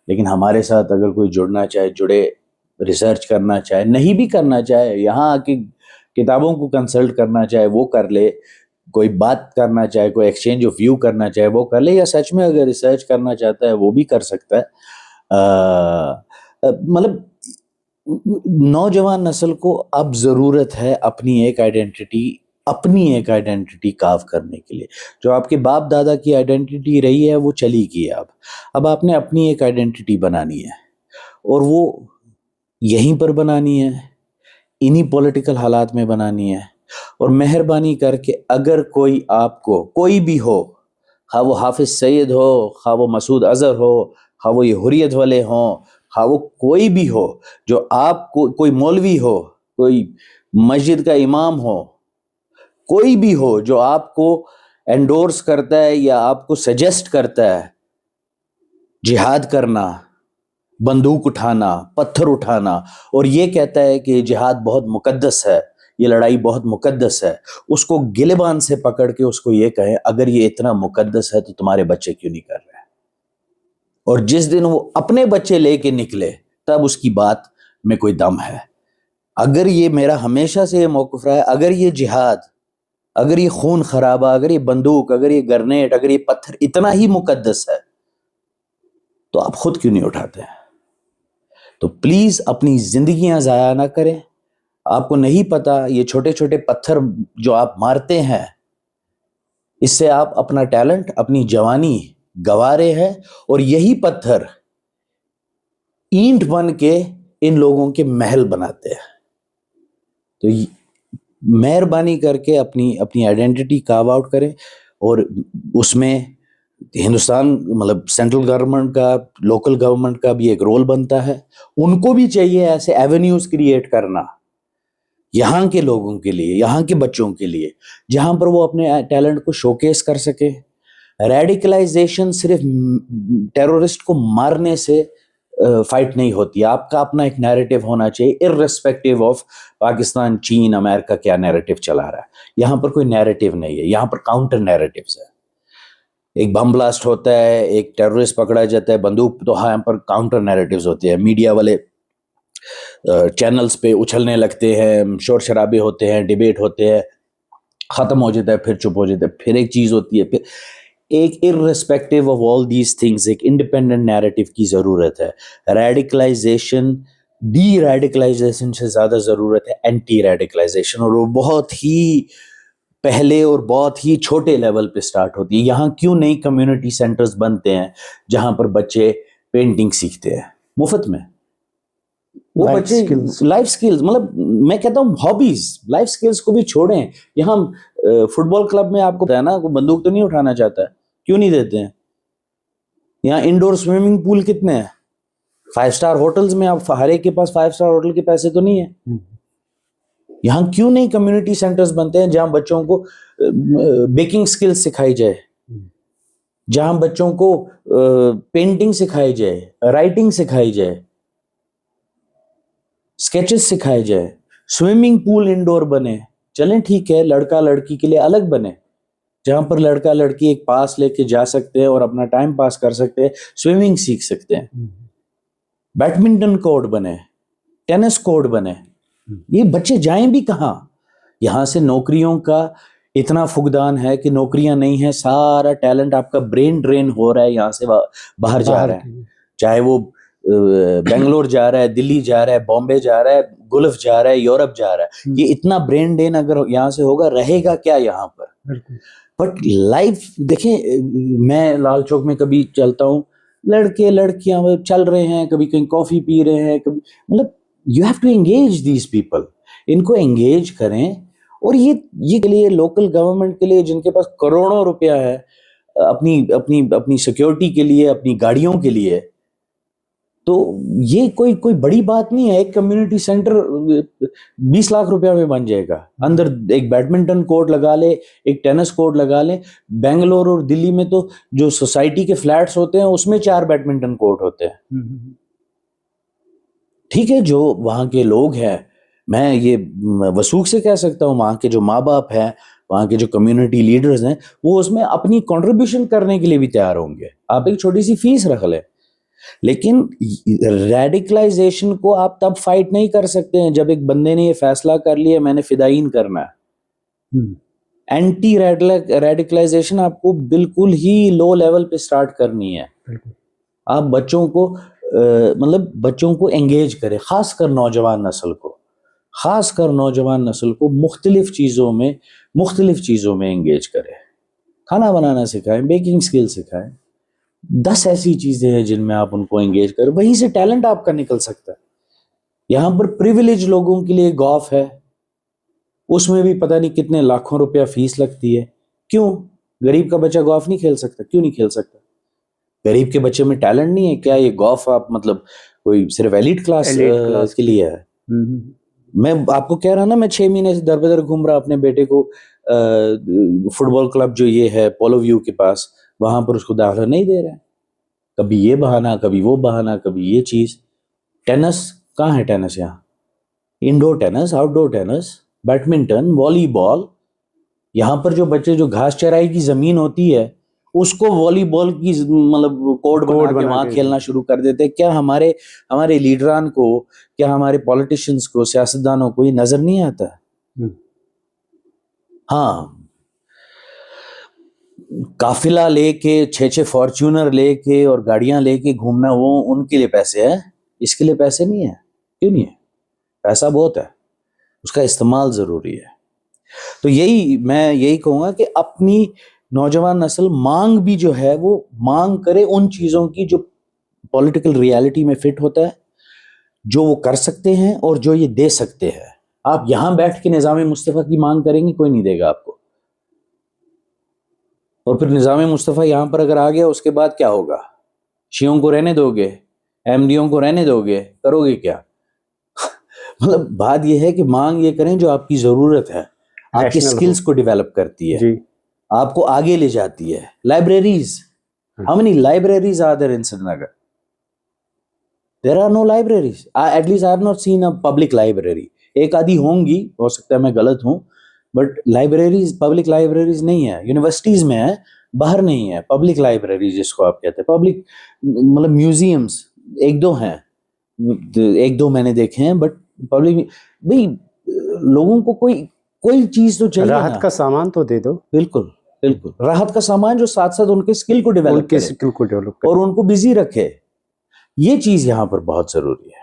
لیکن ہمارے ساتھ اگر کوئی جڑنا چاہے جڑے, ریسرچ کرنا چاہے, نہیں بھی کرنا چاہے, یہاں آ کے کتابوں کو کنسلٹ کرنا چاہے وہ کر لے. کوئی بات کرنا چاہے, کوئی ایکسچینج آف ویو کرنا چاہے وہ کر لے, یا سچ میں اگر ریسرچ کرنا چاہتا ہے وہ بھی کر سکتا ہے. مطلب نوجوان نسل کو اب ضرورت ہے اپنی ایک آئیڈینٹی کاو کرنے کے لیے. جو آپ کے باپ دادا کی آئیڈینٹی رہی ہے وہ چلی گئی ہے, اب آپ نے اپنی ایک آئیڈینٹی بنانی ہے, اور وہ یہیں پر بنانی ہے, انہی پولیٹیکل حالات میں بنانی ہے. اور مہربانی کر کے اگر کوئی آپ کو کوئی بھی ہو, خواہ وہ حافظ سید ہو, خواہ وہ مسعود اظہر ہو, خواہ وہ یہ حریت والے ہوں, خواہ وہ کوئی بھی ہو, جو آپ کو کوئی مولوی ہو, کوئی مسجد کا امام ہو, کوئی بھی ہو جو آپ کو انڈورس کرتا ہے یا آپ کو سجیسٹ کرتا ہے جہاد کرنا, بندوق اٹھانا, پتھر اٹھانا, اور یہ کہتا ہے کہ جہاد بہت مقدس ہے, یہ لڑائی بہت مقدس ہے, اس کو گلبان سے پکڑ کے اس کو یہ کہیں اگر یہ اتنا مقدس ہے تو تمہارے بچے کیوں نہیں کر رہے ہیں. اور جس دن وہ اپنے بچے لے کے نکلے تب اس کی بات میں کوئی دم ہے. اگر یہ میرا ہمیشہ سے یہ موقف رہا ہے, اگر یہ جہاد, اگر یہ خون خرابہ, اگر یہ بندوق, اگر یہ گرنیٹ, اگر یہ پتھر اتنا ہی مقدس ہے تو آپ خود کیوں نہیں اٹھاتے ہیں؟ تو پلیز اپنی زندگیاں ضائع نہ کریں. آپ کو نہیں پتا یہ چھوٹے چھوٹے پتھر جو آپ مارتے ہیں, اس سے آپ اپنا ٹیلنٹ, اپنی جوانی گوا رہے ہیں, اور یہی پتھر اینٹ بن کے ان لوگوں کے محل بناتے ہیں. تو مہربانی کر کے اپنی آئیڈینٹی کاو آؤٹ کریں, اور اس میں ہندوستان مطلب سینٹرل گورنمنٹ کا, لوکل گورنمنٹ کا بھی ایک رول بنتا ہے. ان کو بھی چاہیے ایسے ایونیوز کریٹ کرنا یہاں کے لوگوں کے لیے, یہاں کے بچوں کے لیے, جہاں پر وہ اپنے ٹیلنٹ کو شوکیس کر سکے. ریڈیکلائزیشن صرف ٹیرورسٹ کو مارنے سے فائٹ نہیں ہوتی. آپ کا اپنا ایک نیریٹو ہونا چاہیے ارریسپیکٹو آف پاکستان, چین, امریکہ کیا نیریٹو چلا رہا ہے. یہاں پر کوئی نیریٹو نہیں ہے, یہاں پر کاؤنٹر نیریٹوز ہے. ایک بم بلاسٹ ہوتا ہے, ایک ٹیرورسٹ پکڑا جاتا ہے, بندوق, تو یہاں پر کاؤنٹر نیریٹوز ہوتے ہیں. میڈیا والے چینلز پہ اچھلنے لگتے ہیں, شور شرابے ہوتے ہیں, ڈیبیٹ ہوتے ہیں, ختم ہو جاتا ہے, پھر چپ ہو جاتا ہے, پھر ایک چیز ہوتی ہے, پھر ایک ارریسپیکٹو آف آل دیز تھنگز ایک انڈیپینڈنٹ نیریٹو کی ضرورت ہے. ریڈیکلائزیشن, ڈی ریڈیکلائزیشن سے زیادہ ضرورت ہے اینٹی ریڈیکلائزیشن, اور وہ بہت ہی پہلے اور بہت ہی چھوٹے لیول پہ سٹارٹ ہوتی ہے. یہاں کیوں نہیں کمیونٹی سینٹرز بنتے ہیں جہاں پر بچے پینٹنگ سیکھتے ہیں مفت میں؟ وہ بچے لائف سکلز, مطلب میں کہتا ہوں ہابیز, لائف سکلز کو بھی چھوڑیں. یہاں فٹ بال کلب میں آپ کو ہے نا, بندوق تو نہیں اٹھانا چاہتا ہے, کیوں نہیں دیتے ہیں؟ یہاں انڈور سوئمنگ پول کتنے ہیں 5 اسٹار ہوٹلز میں؟ آپ ہر ایک کے پاس 5 اسٹار ہوٹل کے پیسے تو نہیں ہیں. یہاں کیوں نہیں کمیونٹی سینٹرز بنتے ہیں جہاں بچوں کو بیکنگ سکلز سکھائی جائے, جہاں بچوں کو پینٹنگ سکھائی جائے, رائٹنگ سکھائی جائے, اسکیچز سکھائے جائے, سوئمنگ پول انڈور بنے. چلیں ٹھیک ہے, لڑکا لڑکی کے لیے الگ بنے, جہاں پر لڑکا لڑکی ایک پاس لے کے جا سکتے ہیں اور اپنا ٹائم پاس کر سکتے ہیں, سوئمنگ سیکھ سکتے ہیں. بیڈمنٹن کورٹ بنے, ٹینس کورٹ بنے. یہ بچے جائیں بھی کہاں؟ یہاں سے نوکریوں کا اتنا فقدان ہے کہ نوکریاں نہیں ہیں, سارا ٹیلنٹ آپ کا برین ڈرین ہو رہا ہے, یہاں سے باہر جا رہا ہے. چاہے وہ بنگلور جا رہا ہے, دلی جا رہا ہے, بامبے جا رہا ہے, گلف جا رہا ہے, یورپ جا رہا ہے. یہ اتنا برین ڈرین اگر یہاں سے ہوگا, رہے گا کیا یہاں پر؟ بٹ لائف دیکھیں, میں لال چوک میں کبھی چلتا ہوں, لڑکے لڑکیاں چل رہے ہیں, کبھی کہیں کافی پی رہے ہیں, کبھی مطلب you have to engage these people. ان کو انگیج کریں. اور یہ کے لیے لوکل گورنمنٹ کے لیے جن کے پاس کروڑوں روپیہ ہے اپنی سیکیورٹی کے لیے, اپنی گاڑیوں کے لیے, تو یہ کوئی بڑی بات نہیں ہے. ایک کمیونٹی سینٹر 20 لاکھ روپیہ میں بن جائے گا, اندر ایک بیڈمنٹن کورٹ لگا لے, ایک ٹینس کورٹ لگا لیں. بنگلور اور دلی میں تو جو سوسائٹی کے فلیٹس ہوتے ہیں اس میں 4 بیڈمنٹن کورٹ ہوتے ہیں. ٹھیک ہے, جو وہاں کے لوگ ہیں, میں یہ وثوق سے کہہ سکتا ہوں, وہاں کے جو ماں باپ ہیں, وہاں کے جو کمیونٹی لیڈرز ہیں, وہ اس میں اپنی کنٹریبیوشن کرنے کے لیے بھی تیار ہوں گے. آپ ایک چھوٹی سی فیس رکھ لیں. لیکن ریڈیکلائزیشن کو آپ تب فائٹ نہیں کر سکتے ہیں جب ایک بندے نے یہ فیصلہ کر لیا میں نے فدائین کرنا ہے. اینٹی ریڈیکلائزیشن آپ کو بالکل ہی لو لیول پہ سٹارٹ کرنی ہے. آپ بچوں کو مطلب بچوں کو انگیج کرے، خاص کر نوجوان نسل کو مختلف چیزوں میں انگیج کرے. کھانا بنانا سکھائیں، بیکنگ سکل سکھائیں، 10 ایسی چیزیں ہیں جن میں آپ ان کو انگیج کریں. وہیں سے ٹیلنٹ آپ کا نکل سکتا ہے. یہاں پر پریویلیج لوگوں کے لیے گولف ہے، اس میں بھی پتہ نہیں کتنے لاکھوں روپیہ فیس لگتی ہے. کیوں؟ غریب کا بچہ گولف نہیں کھیل سکتا. کیوں نہیں کھیل سکتا؟ غریب کے بچے میں ٹیلنٹ نہیں ہے کیا؟ یہ گولف آپ مطلب کوئی صرف ایلیٹ کلاس کے لیے ہے؟ میں آپ کو کہہ رہا نا، میں 6 مہینے سے در بدر گھوم رہا اپنے بیٹے کو فٹ بال کلب جو یہ ہے پولو ویو کے پاس، وہاں پر اس کو داخلہ نہیں دے رہے ہیں. کبھی یہ بہانہ، کبھی وہ بہانہ، کبھی یہ چیز. ٹینس کہاں ہے؟ ٹینس یہاں انڈور ٹینس، آؤٹ ڈور ٹینس، بیڈمنٹن، والی بال. یہاں پر جو بچے جو گھاس چرائی کی زمین ہوتی ہے اس کو والی بال کی مطلب کوڈ بنا کے وہاں کھیلنا شروع کر دیتے. کیا ہمارے لیڈران کو، کیا ہمارے پولیٹیشنز کو، سیاستدانوں کو یہ نظر نہیں آتا؟ ہاں، قافلہ لے کے 6 فارچونر لے کے اور گاڑیاں لے کے گھومنا، وہ ان کے لیے پیسے ہیں، اس کے لیے پیسے نہیں ہیں. کیوں نہیں ہے؟ پیسہ بہت ہے، اس کا استعمال ضروری ہے. تو میں یہی کہوں گا کہ اپنی نوجوان نسل مانگ بھی جو ہے وہ مانگ کرے ان چیزوں کی جو پولیٹیکل ریالٹی میں فٹ ہوتا ہے، جو وہ کر سکتے ہیں اور جو یہ دے سکتے ہیں. آپ یہاں بیٹھ کے نظام مصطفیٰ کی مانگ کریں گے، کوئی نہیں دے گا آپ کو. اور پھر نظام مصطفیٰ یہاں پر اگر آ گیا، اس کے بعد کیا ہوگا؟ شیعوں کو رہنے دو گے؟ احمدیوں کو رہنے دو گے؟ کرو گے کیا؟ مطلب بات یہ ہے کہ مانگ یہ کریں جو آپ کی ضرورت ہے، آپ کی سکلز کو ڈیولپ کرتی ہے، آپ کو آگے لے جاتی ہے. Libraries, how many libraries are there in Srinagar? There are no libraries. At least I have not seen a public library. ایک آدھی ہوں گی، ہو سکتا ہے میں غلط ہوں، بٹ لائبریریز، پبلک لائبریریز نہیں ہے. یونیورسٹیز میں ہے، باہر نہیں ہے. پبلک لائبریریز جس کو آپ کہتے ہیں، پبلک مطلب میوزیمز 1-2 ہیں، 1-2 میں نے دیکھے ہیں، بٹ پبلک بھائی لوگوں کو کوئی چیز تو چاہیے، راحت کا سامان تو دے دو. بالکل راحت کا سامان جو ساتھ ساتھ ان کے اسکل کو ڈیولپ کرے اور ان کو بزی رکھے. یہ چیز یہاں پر بہت ضروری ہے.